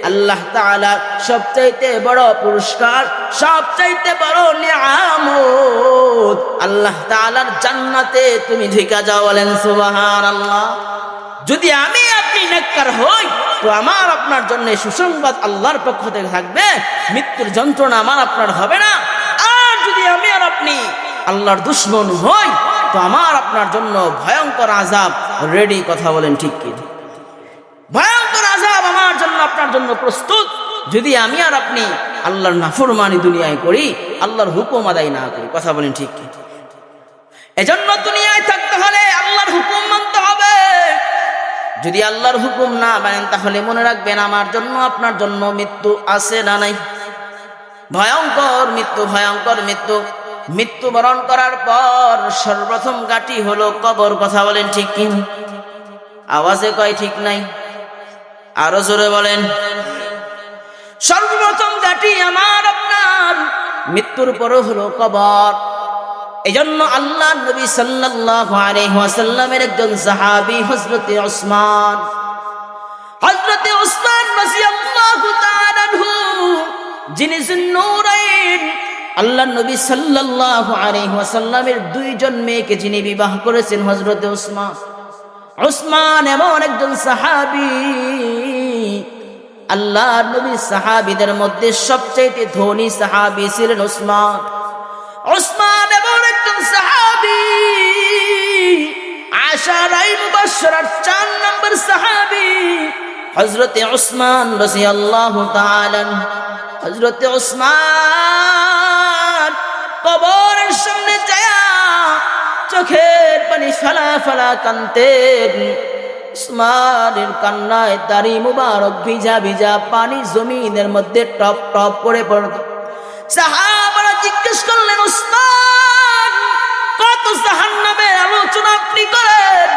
আল্লাহ তাআলা সবচাইতে বড় পুরস্কার, সবচাইতে বড় নিয়ামত, আল্লাহ তাআলার জান্নাতে তুমি ঢুকে যাও। বলেন সুবহানাল্লাহ। যদি আমি আপনি নেককার হই তো আমার আপনার জন্য সুসংবাদ আল্লাহর পক্ষ থেকে থাকবে, মৃত্যুর যন্ত্রণা আমার আপনার হবে না। আর যদি আমি আর আপনি আল্লাহর দুশমন হই তো আমার আপনার জন্য ভয়ঙ্কর আযাব রেডি। কথা বলেন ঠিক কি? ভয়ঙ্কর আযাব আমার জন্য আপনার জন্য প্রস্তুত, যদি আমি আর আপনি আল্লাহর নাফরমানি দুনিয়ায় করি, আল্লাহর হুকুম আদায় না করি। কথা বলেন ঠিক কি? এজন্য দুনিয়ায় থাকতে হলে আল্লাহর হুকুম মানতে হবে। যদি আল্লাহর হুকুম না মানেন তাহলে মনে রাখবেন আমার জন্য আপনার জন্য মৃত্যু আছে না নাই? ভয়ঙ্কর মৃত্যু, ভয়ঙ্কর মৃত্যু। মৃত্যুবরণ করার পর সর্বপ্রথম ঘাঁটি হলো কবর। কথা বলেন ঠিক কি? আওয়াজে কয় ঠিক নাই, আরো জোরে বলেন। সর্বপ্রথম ঘাঁটি আমার আপনার মৃত্যুর পরও হলো কবর। এজন্য আল্লাহ নবী সাল্লাল্লাহু আলাইহি ওয়াসাল্লামের একজন সাহাবী হযরতে উসমান রাদিয়াল্লাহু তাআলা আনহু, যিনি যুন্নুরাইন, আল্লাহ নবী সাল্লাল্লাহু আলাইহি ওয়াসাল্লামের দুইজন মেয়েকে যিনি বিবাহ করেছেন হযরতে উসমান এমন একজন সাহাবী, আল্লাহ নবী সাহাবীদের মধ্যে সবচেয়ে ধনী সাহাবী ছিলেন উসমান এমন একজন সাহাবী, আশারায়ে মুবাশশারার 4 নম্বর সাহাবী হযরতে উসমান রাদিয়াল্লাহু তাআলা। হযরতে উসমান কবরের সামনে যায় চোখের পানি ফেলা ফেলা কাঁদতেন। উসমানের কান্নায় দাড়ি মুবারক ভিজা ভিজা পানি জমিনের মধ্যে টপ টপ করে পড়ত। সাহাবারা জিজ্ঞেস করলেন, উসমান, কত জাহান্নামের আলোচনা আপনি করেন,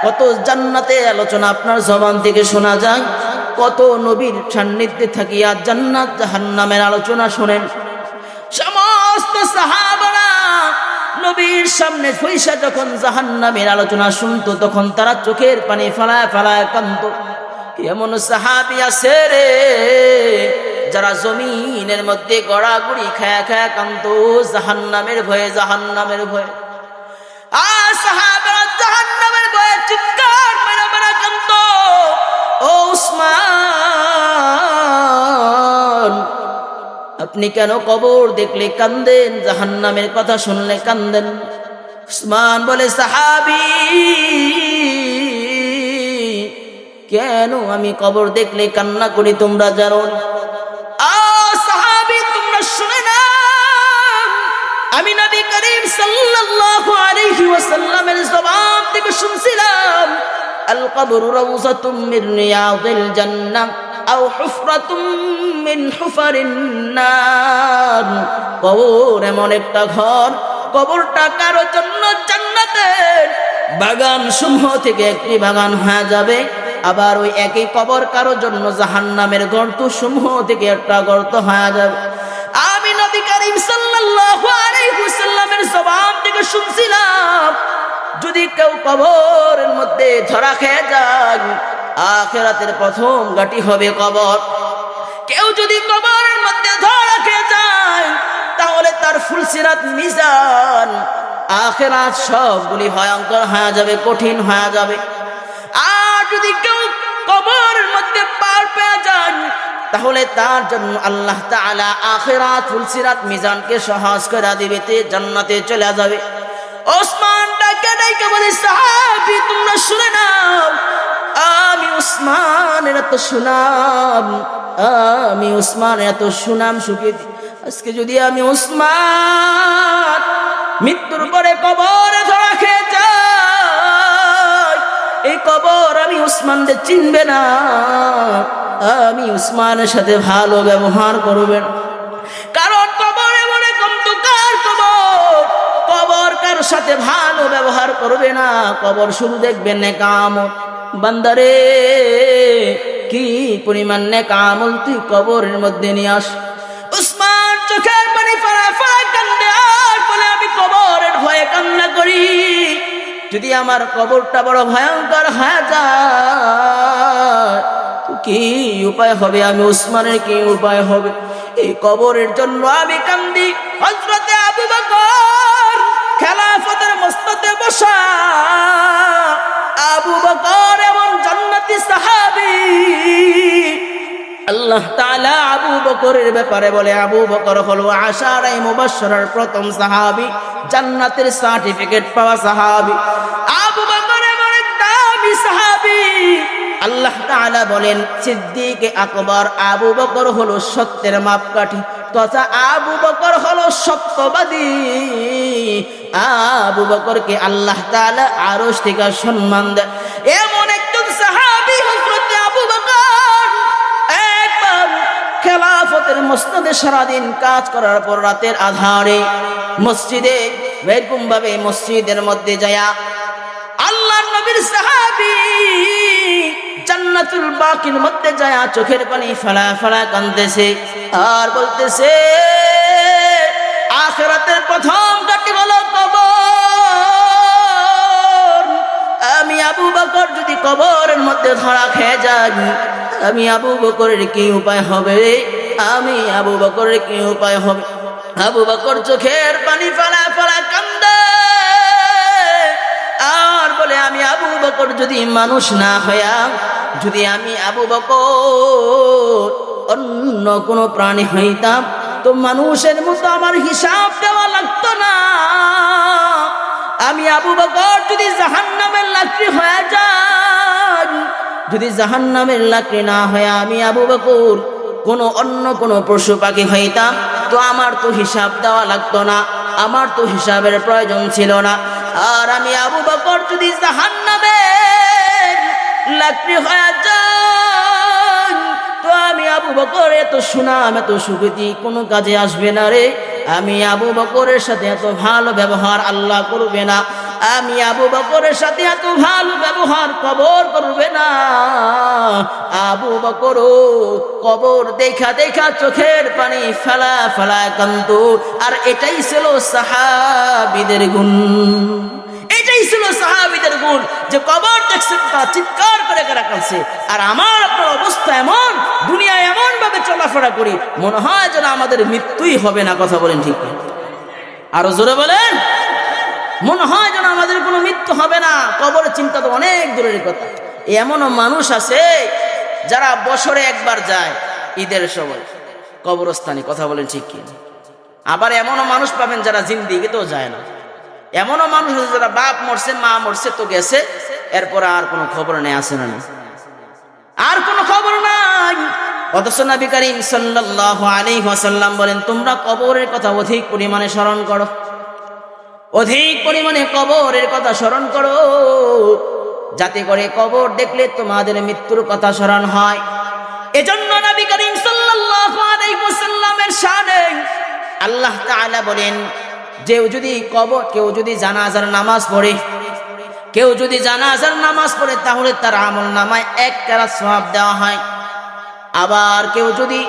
কত জান্নাতের আলোচনা আপনার জবান থেকে শোনা যায়, কত নবীর সান্নিধ্যে থাকিয়া জান্নাত জাহান্নামের আলোচনা শোনেন। সমস্ত সাহাবারা নবীর সামনে বৈশা যখন জাহান্নামের আলোচনা শুনতো তখন তারা চোখের পানি ফেলায় ফেলায় কাঁদতো। এমন সাহাবী আছে রে যারা জমিনের মধ্যে গড়াগড়ি খায়া খায়া কাঁদতো জাহান্নামের ভয়ে, জাহান্নামের ভয়ে। আর সাহাবারা জাহান্নামের ভয়ে চিৎকার মেরে মেরে কাঁদতো। ও উসমান, আপনি কেন কবর দেখলে কান্দেন, জাহান্নামের কথা শুনলে কান্দেন? উসমান বলে, সাহাবী, কেন আমি কবর দেখলে কান্না করি তোমরা জানো? সাহাবী, তোমরা শুনে না, আমি নবী করিম সাল্লাল্লাহু আলাইহি ওয়াসাল্লামের জবান থেকে শুনছিলাম, আল কবরু রাউযাতুম মিন রিয়াদিল জান্নাহ আও হুফরাতুম মিন হুফারিন নার। কবর এমন একটা ঘর, কবরটা কারো জন্য জান্নাতের বাগান সমূহ থেকে একটি বাগান হয়ে যাবে, আবার ওই একই কবর কারো জন্য জাহান্নামের গর্ত সমূহ থেকে একটা গর্ত হয়ে যাবে। আমি নবী করিম সাল্লাল্লাহু আলাইহি ওয়াসাল্লামের জবান থেকে শুনছিলাম, যদি কেউ কবরের মধ্যে ধরা খেয়ে যায়, আখিরাতের প্রথম ঘাঁটি হবে কবর। কেউ যদি কবরের মধ্যে ধরা খেয়ে যায় তাহলে তার ফুলসিরাত মিজান আখিরাত সবগুলি ভয়ঙ্কর হয়ে যাবে, কঠিন হয়ে যাবে। আর যদি কেউ কবরের মধ্যে পার পেয়ে যায় তাহলে তার জন্য আল্লাহ তাআলা আখিরাত ফুলসিরাত মিজানকে সহজ করে দিবে, জান্নাতে চলে যাবে। ওসমান ডাকে ডাকে বলে, সাহাবী, তোমরা শুনে নাও, আমি উসমানের এত সুনাম, আমি উসমানের এত সুনাম সুখে, আজকে যদি আমি উসমান মৃত্যুর পরে কবরে ধরা খেয়ে যাই, এই কবর আমি উসমানকে চিনবে না, আমি উসমানের সাথে ভালো ব্যবহার করবেন। কারণ কবর এমন এক অন্ধকার কবর, তোমার সাথে ভালো ব্যবহার করবে না, কবর শুধু দেখবে নেক আমল। বান্দারে কি পরিমাণ নেক আমল তুই কবরের মধ্যে নিয়ে আস। উসমান চোখের পানি ফেলা ফেলা কান্দে আর বলে, আমি কবরের ভয়ে কান্না করি। যদি আমার কবরটা বড় ভয়ঙ্কর হয়ে যায় কি উপায় হবে? আমি উসমানের কি উপায় হবে? এই কবরের জন্য আমি কান্দি। হযরতে আবু বকর খেলাফতের মসনদে বসা, আবু বকর এমন জান্নাতি সাহাবী। আল্লাহ তাআলা আবু বকরের ব্যাপারে বলে, আবু বকর হলো আশারায়ে মুবাশশারার প্রথম সাহাবী, জান্নাতের সার্টিফিকেট পাওয়া সাহাবী। আবু বকর এমন এক দামি সাহাবী। আল্লাহ তাআলা বলেন, সিদ্দিক আকবর আবু বকর হলো সত্যের মাপকাঠি, তথা আবু বকর হলো সত্যবাদী। আবু বকরকে আল্লাহ তাআলা আরশ থেকে সম্মান দেয়। এমন একজন সাহাবী হযরতে আবু বকর একবার খেলাফতের মসনদে সারাদিন কাজ করার পর রাতের আধারে মসজিদে এরকম ভাবে মসজিদের মধ্যে যায়া আল্লাহর নবীর সাহাবী জান্নাতুল বাকির মধ্যে যায় চোখের পানি ফেলা ফেলা কাঁদতেছে আর বলতেছে, আখিরাতের প্রথম ঘাঁটি হলো কবর। আমি আবু বকর যদি কবরের মধ্যে ধরা খেয়ে যাই, আমি আবু বকরের কি উপায় হবে? আমি আবু বকরের কি উপায় হবে? আবু বকর চোখের পানি ফেলা ফেলা কান্দে আর বলে, আমি আবু বকর যদি মানুষ না হইয়া, যদি আমি আবু বকর অন্য কোন প্রাণী হইতাম তো মানুষের মতো আমার হিসাব দেওয়া লাগতো না। আমি আবু বকর যদি জাহান্নামের লাকড়ি হয়ে যাই, যদি জাহান্নামের লাকড়ি না হয়ে আমি আবু বকর অন্য কোন পশু পাখি হইতাম তো আমার তো হিসাব দেওয়া লাগতো না, আমার তো হিসাবের প্রয়োজন ছিল না। আর আমি আবু বকর যদি জাহান্নামের লাকড়ি হয়ে যাই তো আমি আবু বকর এত সুনাম এত সুগতি কোনো কাজে আসবে না রে। আমি আবু বকরের সাথে এত ভালো ব্যবহার আল্লাহ করবে না, আমি আবু বকরের সাথে এত ভালো ব্যবহার কবর করবে না। আবু বকর কবর দেখা দেখা চোখের পানি ফেলা ফেলা কান্ত। আর এটাই ছিল সাহাবীদের গুণ, এটাই ছিল সাহাবীদের গুণ, যে কবর দেখছে তারা চিৎকার করে কাঁদছে। আর আমার আপনার অবস্থা এমন, দুনিয়ায় এমন ভাবে চলাফেরা করি মনে হয় যেন আমাদের মৃত্যুই হবে না। কথা বলেন ঠিক? আরো জোরে বলেন। মনে হয় যেন আমাদের কোনো মৃত্যু হবে না। কবরের চিন্তা তো অনেক দূরের কথা। এমনও মানুষ আছে যারা বছরে একবার যায় ঈদের সময় কবরস্থানে। কথা বলেন ঠিক কি? আবার এমনও মানুষ পাবেন যারা জিন্দেগিতেও যায় না। এমনও মানুষ আছে যারা বাপ মরছে মা মরছে তো গেছে, এরপর আর কোনো খবর নেই, আসে না, আর কোনো খবর নাই। অথচ নবী করিম সাল্লাল্লাহু আলাইহি ওয়াসাল্লাম বলেন, তোমরা কবরের কথা অধিক পরিমাণে স্মরণ করো, অধিক পরিমাণে কবরের কথা স্মরণ করো, যাতে করে কবর দেখলে তোমাদের মৃত্যুর কথা স্মরণ হয়। এজন্য নবী করিম সাল্লাল্লাহু আলাইহি ওয়াসাল্লামের শানে আল্লাহ তাআলা বলেন, কেউ যদি জানাজার নামাজ পড়ে, কেউ যদি জানাজার নামাজ পড়ে তাহলে তার আমল নামায় 1 কেরাত সওয়াব দেওয়া হয়। আবার কেউ যদি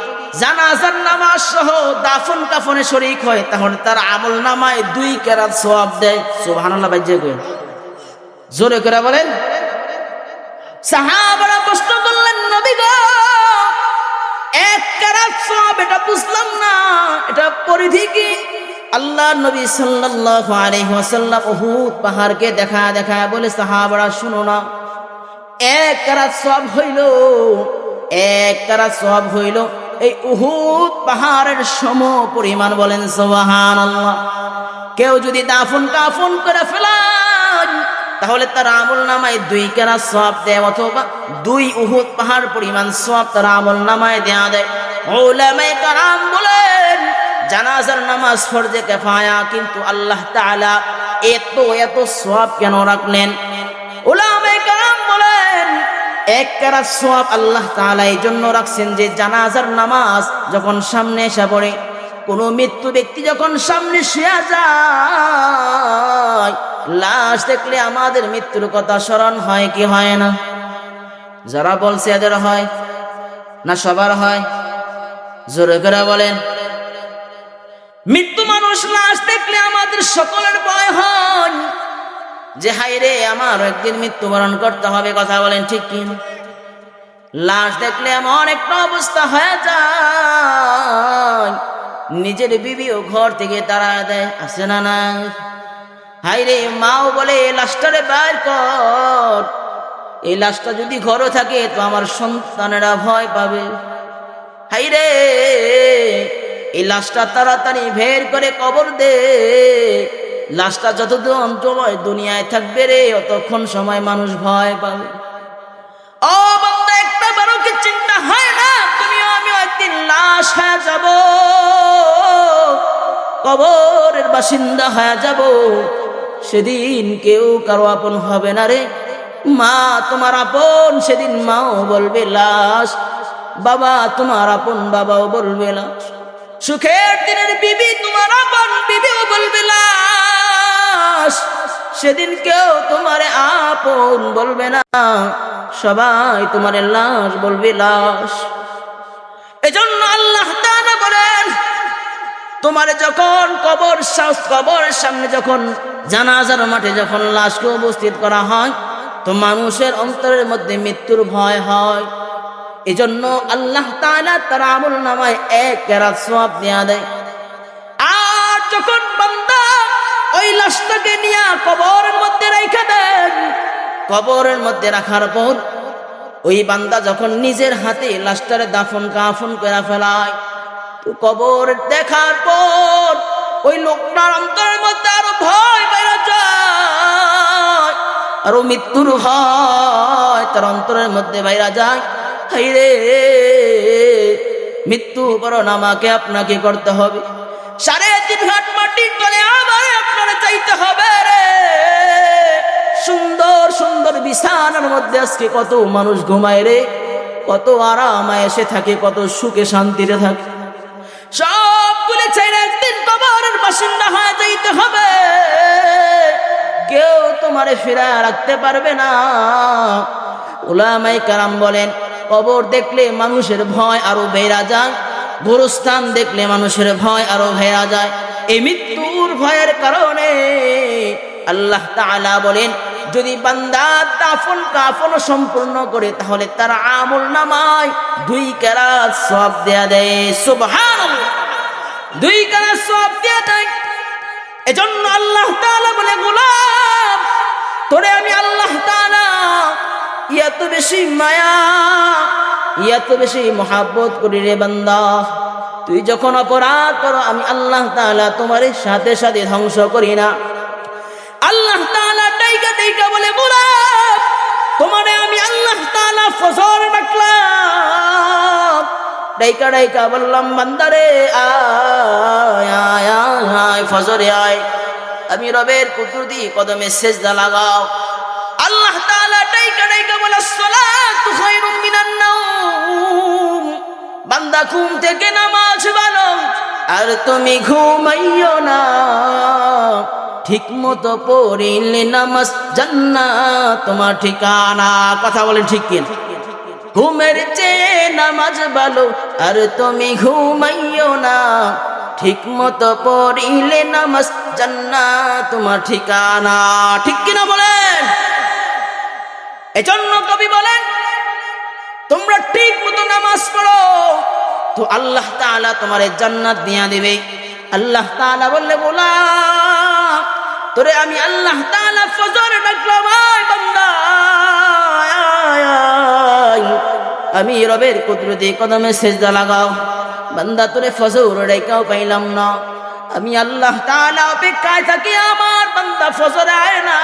জানাজার নামাজ সহ দাফন কাফনে শরীক হয় তাহলে তার আমল নামায় 2 কেরাত সওয়াব দেয়। সুবহানাল্লাহ। বাজ্যে কই জোরে করে বলেন। সাহাবারা প্রশ্ন করলেন, নবী গো 1 কেরাত সওয়াব এটা বুঝলাম না, এটা পরিধি কি? আল্লাহ নবী সাল্লাল্লাহু আলাইহি ওয়াসাল্লাম উহুদ পাহাড়কে দেখা দেখা বলে, সাহাবারা শুনো না, 1 কেরাত সওয়াব হইল, 1 কেরাত সওয়াব হইল এই উহুদ পাহাড়ের সম পরিমাণ। বলেন সুবহানাল্লাহ। কেউ যদি দাফন কাফন করে ফেলান তাহলে তার আমল নামায় 2 কেরাত সওয়াব দেয়, অথবা 2 উহুদ পাহাড় পরিমাণ সওয়াব তার আমল নামায় দেয়া দেয়। উলামায়ে কেরাম বলেন, জানাজার নামাজ ফরজে কিফায়া, কিন্তু আল্লাহ তাআলা এত সওয়াব কেন রাখলেন? উলামায়ে কেরাম বলেন, 1 কেরাত সওয়াব আল্লাহ তাআলা এই জন্য রাখছেন যে জানাজার নামাজ যখন সামনে এসে পড়ে, কোনো মৃত্যু ব্যক্তি যখন সামনে শুয়ে যায়, লাশ দেখলে আমাদের মৃত্যুর কথা স্মরণ হয় কি হয় না? যারা বলছে এদের হয় না সবার হয়? জোরে করে বলেন। মৃত্যু মানুষ লাশ দেখলে আমাদের সকলের ভয় হয় যে হায় রে, আমার একদিন মৃত্যুবরণ করতে হবে। কথা বলেন ঠিক কি? লাশ দেখলে এমন একটা অবস্থা হয়ে যায়, নিজের বিবিও ঘর থেকে তাড়া দেয়, আছে না না? হায় রে, মাও বলে লাশটারে বাইর কর, এই লাশটা যদি ঘরে থাকে তো আমার সন্তানেরা ভয় পাবে। হায় রে, এই লাশটা তাড়াতাড়ি বের করে কবর দে, লাশটা যতক্ষণ সময় দুনিয়ায় থাকবে রে অতক্ষণ সময় মানুষ ভয় পাবে। ও বান্দা, একটা বারো কি চিন্তা হয় না তুমি আমি একদিন লাশ হয়ে যাব, কবরের বাসিন্দা হয়ে যাব, সেদিন কেউ কারো আপন হবে না রে। মা তোমার আপন, সেদিন মাও বলবে লাশ, বাবা তোমার আপন, বাবাও বলবে লাশ। সুখের দিনের বিবি তোমার আপন, বিবিও বলবে লাশ, সেদিন কেউ তোমারে আপন বলবে না, সবাই তোমারে লাশ বলবে লাশ। এজন্য আল্লাহ তাআলা বলেন, তোমারে যখন কবরের সামনে যখন জানাজার মাঠে যখন লাশকে উপস্থিত করা হয়, তো মানুষের অন্তরের মধ্যে মৃত্যুর ভয় হয়। এজন্য আল্লাহ তাআলা তার আমল নামায় 1 কেরাত সওয়াব দেয়া দেয়। আর যখন বান্দা ওই লাশটাকে নিয়ে কবরের মধ্যে রেখে দেন, কবরের মধ্যে রাখার পর ওই বান্দা যখন নিজের হাতে লাশটারে দাফন কাফন করে ফেলায়, তো কবর দেখার পর ওই লোকটার অন্তরের মধ্যে আরো ভয় বেড়ে যায়, আরো মৃত্যুর ভয় তার অন্তরের মধ্যে বাইরা যায়। হায় রে, মৃত্যু বরণ আমাকে আপনাকে করতে হবে, 3.5 হাত মাটির তলে আবার আপনারা চাইতে হবে রে। সুন্দর সুন্দর বিছানার মধ্যে আজকে কত মানুষ ঘুমায় রে, কত আরামে এসে থাকে, কত সুখে শান্তিতে থাকে, সবগুলো ছেড়ে একদিন কবরের বাসিন্দা হয়ে যাইতে হবে। কেউ তোমারে ফিরায় রাখতে পারবে না। উলামায়ে কেরাম বলেন, কবর দেখলে মানুষের ভয় আরো বেড়ে যায়, গোরস্থান দেখলে মানুষের ভয় আরো বেড়ে যায়। এই মৃত্যুর ভয়ের কারণে আল্লাহ তাআলা বলেন, যদি বান্দা দাফন কাফন সম্পূর্ণ করে তাহলে তার আমল নামায় 2 কেরাত সওয়াব দেয়া দেয়। সুবহানাল্লাহ, 2 কেরাত সওয়াব দেয়া দেয়। এজন্য আল্লাহ তাআলা বলে, গোলাম তোরে আমি আল্লাহ তাআলা এত বেশি মায়া, এত বেশি মহব্বত করি রে বান্দা, তুই যখন অপরাধ করো আমি আল্লাহ তাআলা তোমার সাথে সাথে ধ্বংস করি না। আল্লাহ তাআলা ডাইকা বলে, গোলাম তোমারে আমি আল্লাহ তাআলা ফজর ডাকলাম, ডাইকা বললাম বান্দারে আয় আয় আয়, ফজরে আয়, আমি রবের কুদরতি কদমে সেজদা লাগাও। আল্লাহ তাআলা ডাইকা বলে, সালাতু খায়রুম মিনান নাওম, বান্দা ঘুম থেকে নামাজ পড়ো আর তুমি ঘুমাইও না, ঠিক মতো পড়িলে নামাজ জান্নাত তোমার ঠিকানা। কথা বলে ঠিক কিনা? ঘুমের চেয়ে নামাজ ভালো আর তুমি ঘুমাইও না, ঠিক মতো পড়িলে নামাজ জান্নাত তোমার ঠিকানা। ঠিক কিনা বলেন? এজন্য কবি বলেন, তোমরা ঠিক মতো নামাজ পড়ো তো আল্লাহ তাআলা তোমারে জান্নাত দিয়া দিবে। আল্লাহ তাআলা বললে, গোলাম তোরে আমি আল্লাহ তাআলা ফজরে ডাকলাম, আয় বান্দা আয়, আমি রবের কুদরতি কদমে সেজদা লাগাও। বান্দা তোরে ফজর ডাকাও পাইলাম না, আমি আল্লাহ তাআলা অপেক্ষায় থাকি, আমার বান্দা ফজরে আয় না,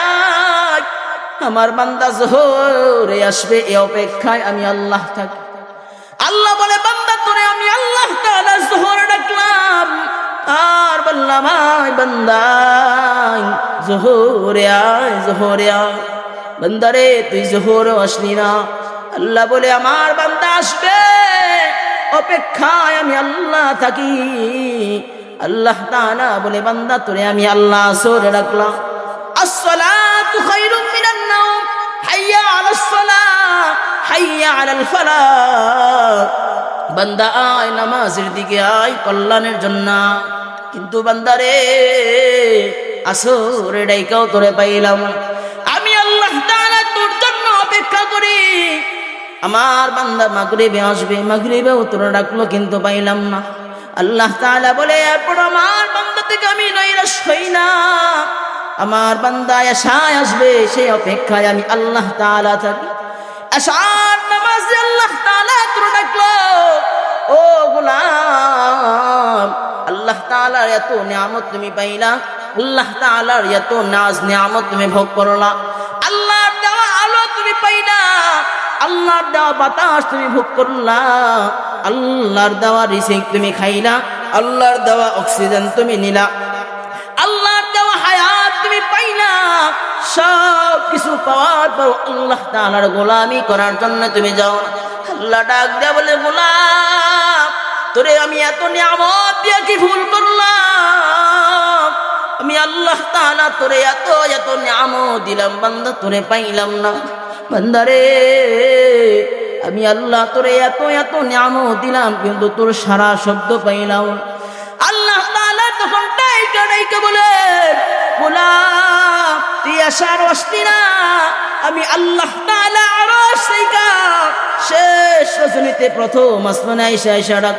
আমার বান্দা যোহরে আসবে এই অপেক্ষায় আমি আল্লাহ থাকি। আল্লাহ বলে, বান্দা তোরে আমি আল্লাহ তাআলা যোহরে ডাকলাম আর বললাম, আয় বান্দা যোহরে আয়, যোহরে আয়। বান্দারে তুই যোহরে আসলি না। আল্লাহ বলে, আমার বান্দা আসবে, অপেক্ষায় আমি আল্লাহ থাকি। আল্লাহ তাআলা বলে বান্দা তোরে আমি আল্লাহ সরে রাখলাম। আসসালাতু খায়রুম মিনান নাওম, হাইয়া আলাস সালাহ, হাইয়া আলাল ফালাহ। বান্দা আয় নামাজের দিকে আয়, কল্যাণের জন্য। কিন্তু বান্দারে আসরে ডাইকাও তোরে পাইলাম না। আমি আল্লাহ তাআলা তোর জন্য অপেক্ষা করি। আমার বান্দা মাগরিবে আসবে, মাগরিবেও তোরে ডাকলো কিন্তু পাইলাম না। আল্লাহ তাআলা বলে এরপর আমার বান্দা থেকে আমি নৈরাশ হই না। আমার বান্দা এশায় আসবে, সেই অপেক্ষায় আমি আল্লাহ তাআলা থাকি। এশার নামাজে আল্লাহ তাআলা তোরে ডাকলো, ও গোলাম, আল্লাহ তাআলার এত নিয়ামত তুমি পাইলা, আল্লাহ তাআলার এত নাজ নিয়ামত তুমি ভোগ করলা, আল্লাহর দেওয়া আলো তুমি পাইলা, আল্লাহর দেওয়া বাতাস তুমি ভোগ করলা, আল্লাহর দেওয়া রিজিক তুমি খাইলা, আল্লাহর দেওয়া অক্সিজেন তুমি নিলা, আল্লাহর দেওয়া হায়াত তুমি পাইলা। সব কিছু পাওয়ার পর আল্লাহ তাআলার গোলামি করার জন্য তুমি যাও। আল্লাহ ডাক দেয়া বলে গোলাম, তোরে আমি এত নিয়ামত দিয়ে কি ভুল করলাম? আমি আল্লাহ তাআলা তোরে এত এত নিয়ামত দিলাম, বান্দা তোরে পাইলাম না। বান্দারে আমি আল্লাহ তোরে এত এত নিয়ামত দিলাম, কিন্তু তোর সারা শব্দ পাইলাম। আল্লাহ তাআলা তখন ডাইকা ডাইকা বলে গোলাম, তুই আসার আসলি না? আমি আল্লাহ তাআলা আরশ থেকে শেষ রজনীতে প্রথম আসমানে আইসা আইসা ডাক,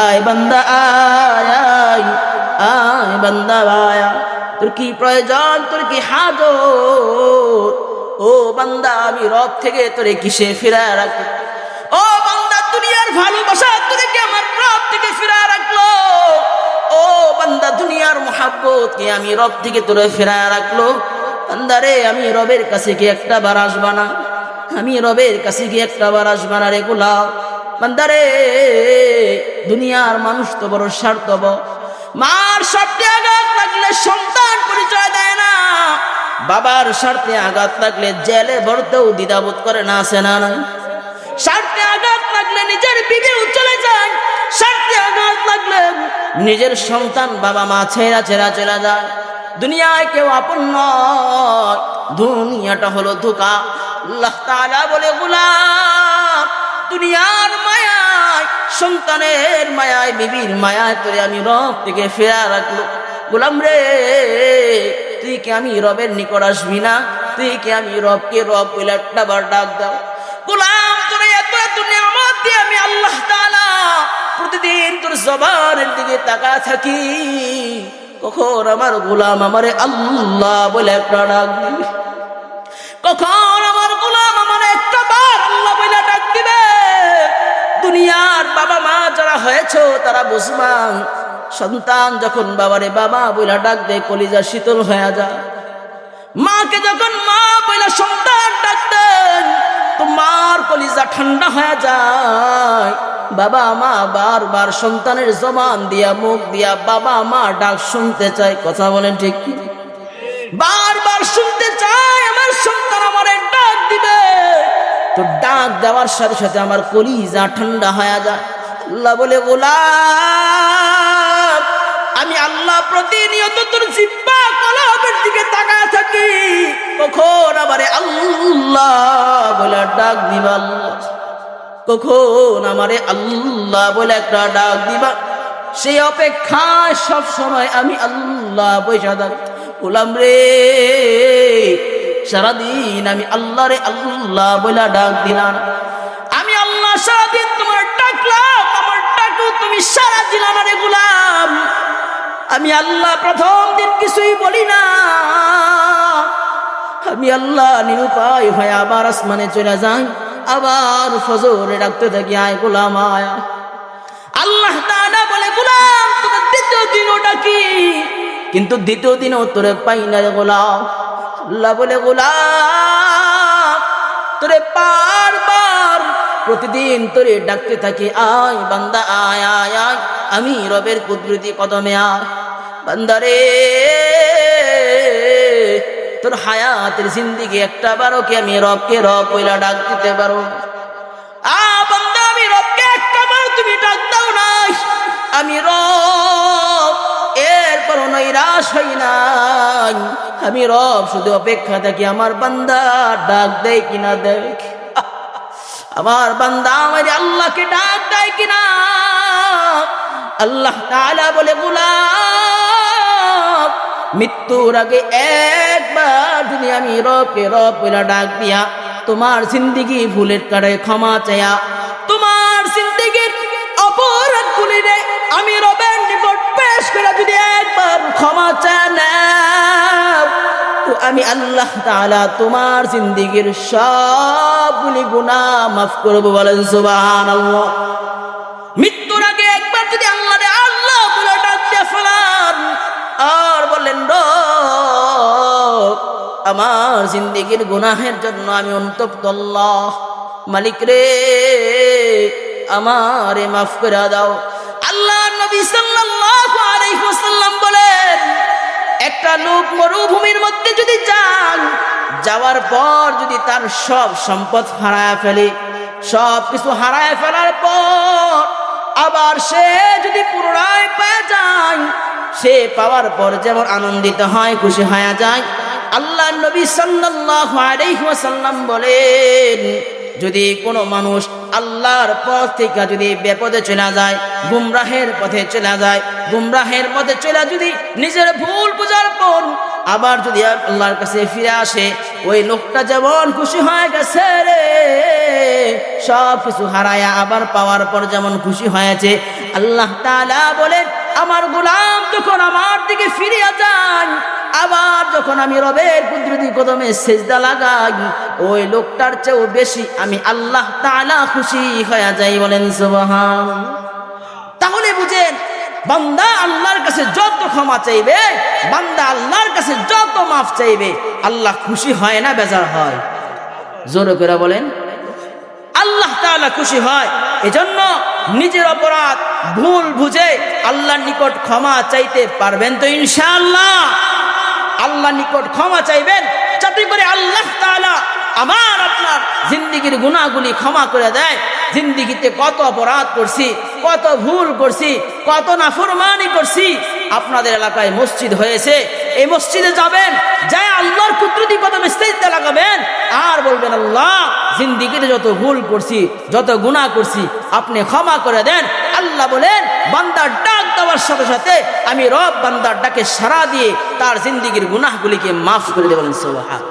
আয় বান্দা আয়, আয় আয় বান্দা আয়, তোর কি প্রয়োজন, তোর কি হাজত? ও বান্দা, আমি রব থেকে তোরে কিসে ফিরায় রাখবো? ও বান্দা, দুনিয়ার ভালোবাসা তোরে কি আমার রব থেকে ফিরায় রাখলো? ও বান্দা, দুনিয়ার মুহাব্বত কি আমি রব থেকে তোরে ফিরায় রাখলো? বান্দারে, আমি রবের কাছে কি একটা বার আসবা না? আমি রবের কাছে কি একটা বার আসবা না রে গোলাম? বান্দারে, দুনিয়ার মানুষ তো বড় স্বার্থপর। মার স্বার্থে আঘাত লাগলে সন্তান পরিচয় দেয় না, বাবার স্বার্থে আঘাত লাগলে জেলে ভরতেও দ্বিধাবোধ করে না, আছে না? স্বার্থে আঘাত লাগলে নিজের বিবিও চলে যায়, স্বার্থে আঘাত লাগলে নিজের সন্তান বাবা মা ছেড়া ছেড়া চলে যায়। দুনিয়ায় কেউ আপন নয়, দুনিয়াটা হলো ধোঁকা। আল্লাহ তাআলা বলে গোলাম, দুনিয়ার মায়ায়, সন্তানের মায়ায়, বিবির মায়ায় তোরে আমি রব থেকে ফেরা রাখলো। গোলাম রে, তুই কি আমি রবের নিকট আসবি না? তুই কি আমি রবকে রব বলে একটা বার ডাক দাও? গোলাম, তোরে এত এত নিয়ামত দিয়ে আমি আল্লাহ তাআলা প্রতিদিন তোর জবানের দিকে তাকায় থাকি, কখন আমার গোলাম আমারে আল্লাহ বলে একটা ডাক দিবে? কখন আমার গোলাম আমার একটা বার আল্লাহ বলে ডাক দিবে? দুনিয়ার বাবা মা যারা হয়েছে তারা বুঝবা, সন্তান যখন বাবারে বাবা বলে ডাক দেয় কলিজা শীতল হয়ে যায়। মাকে যখন মা বলে সন্তান ডাক দেন তো মার কলিজা ঠান্ডা হয়ে যায়। বাবা মা বারবার সন্তানের জবান দিয়া, মুখ দিয়া বাবা মা ডাক শুনতে চায়। কথা বলেন ঠিক কি? বারবার শুনতে চায় আমার সন্তান আমারে ডাক দিবে। তো ডাক দেওয়ার সাথে সাথে আমার কলিজা ঠান্ডা হয়ে যায়। আল্লাহ বলে গোলাম, আমি আল্লাহ প্রতিনিয়ত তোর জিহ্বা কলবের দিকে তাকায় থাকি, কখন আমারে আল্লাহ বলে ডাক দিবা? কখন আমারে আল্লাহ বলে একটা ডাক দিবা? সেই অপেক্ষায় সব সময় আমি আল্লাহ বৈশা থাকি। গোলাম রে, সারাদিন আমি আল্লাহ রে আল্লাহ বলে ডাক দিলাম। আমি আল্লাহ সারাদিন তোমার ডাকলাম, আমার ডাকও তুমি সারা দিলাম রে গোলাম। আমি আল্লাহ প্রথম দিন কিছুই বলি না, আমি আল্লাহ নিরুপায় হয়ে আবার আসমানে চলে যাই, আবার ফজরে ডাকতে থাকি, আয় গোলাম আয়। আল্লাহ তাআলা বলে গোলাম, তোকে দ্বিতীয় দিনও ডাকি, কিন্তু দ্বিতীয় দিনও তোরে পাই না রে গোলাম। আল্লাহ বলে গোলাম, তোরে বারবার প্রতিদিন তোরে ডাকতে থাকি, আয় বান্দা আয় আয় আয়, আমি রবের কুদরতি কদমে আয়। বান্দারে, তোর হায়াতের জিন্দেগি একটা বারো কি আমি রবকে রব বইলা ডাক দিতে পারো? বান্দা, আমি রবকে একটা বার তুমি ডাক দাও নাই, আমি রব এরপর নৈরাশ হই নাই, আমি রব শুধু অপেক্ষা থাকি আমার বান্দা ডাক দেয় কিনা দেখ, আমার বান্দা আমার আল্লাহকে ডাক দেয় কিনা। আল্লাহ তাআলা বলে গোলাম মৃত্যুর আগে একবার যদি আমি রবকে রব বলে ডাক দিয়া তোমার জিন্দেগি ভুলের কারণে ক্ষমা চায়া, তোমার জিন্দেগির অপরাধগুলিরে আমি রবের নিকট পেশ করে যদি একবার ক্ষমা চায় নাও, তো আমি আল্লাহ তাআলা তোমার জিন্দেগির সবগুলি গুনাহ মাফ করব। বলেন সুবহানাল্লাহ। মৃত্যুর আগে একবার যদি আল্লাহ বলে ডাক দিয়ে ফেলান আর বললেন রব আমার জিন্দেগির গুনাহের জন্য আমি অনুতপ্ত, আল্লাহ মালিক রে আমারে মাফ করে দাও। আল্লাহ নবী সাল্লাল্লাহু আলাইহি ওয়াসাল্লাম বলেন একটা লোক মরুভূমির মধ্যে যদি যাওয়ার পর যদি তার সব সম্পদ হারায় ফেলে, সব কিছু হারায় ফেলার পর আবার সে যদি পুনরায় পেয়ে যায়, সে পাওয়ার পর যেমন আনন্দিত হয় খুশি হয়ে যায়, আল্লাহ নবী সাল্লাল্লাহু আলাইহি ওয়াসাল্লাম বলেন যদি কোনো মানুষ আল্লাহর পথ থেকে যদি বিপদে চলে যায়, গুমরাহের পথে চলে যায়, গুমরাহের পথে চলে যদি নিজের ভুল বুঝার পর আবার যদি আল্লাহর কাছে ফিরে আসে, ওই লোকটা যেমন খুশি হয়ে গেছে রে, সব কিছু হারায়া আবার পাওয়ার পর যেমন খুশি হয়েছে, আল্লাহ তাআলা বলেন আমার গোলাম যখন আমার দিকে ফিরে যায়, আবার যখন আমি রবের কুদরতি কদমে সিজদা লাগাই, ওই লোকটার চেয়েও বেশি আমি আল্লাহ তাআলা খুশি হয়ে যাই। বলেন সুবহান। তাহলে বুঝেন বান্দা আল্লাহর কাছে যত ক্ষমা চাইবে, বান্দা আল্লাহর কাছে যত মাফ চাইবে, আল্লাহ খুশি হয় না বেজার হয়? জোরে করে বলেন। আল্লাহ তাআলা খুশি হয়। এজন্য নিজের অপরাধ ভুল বুঝে আল্লাহর নিকট ক্ষমা চাইতে পারবেন তো ইনশাআল্লাহ? আল্লাহর নিকট ক্ষমা চাইবেন যাতে করে আল্লাহ তাআলা আমার আপনার জিন্দেগির গুনাহগুলি ক্ষমা করে দেয়। জিন্দেগিতে কত অপরাধ করছি, কত ভুল করছি, কত নাফরমানি করছি। আপনাদের এলাকায় মসজিদ হয়েছে, এই মসজিদে যাবেন, যায় আল্লাহর কুদরতি কদমে সিজদা লাগাবেন আর বলবেন আল্লাহ জিন্দেগিতে যত ভুল করছি, যত গুনাহ করছি আপনি ক্ষমা করে দেন। আল্লাহ বলেন বান্দার ডাক দেওয়ার সাথে সাথে আমি রব বান্দার ডাকে সাড়া দিয়ে তার জিন্দেগির গুনাহগুলিকে মাফ করে দেবেন। সুবহান।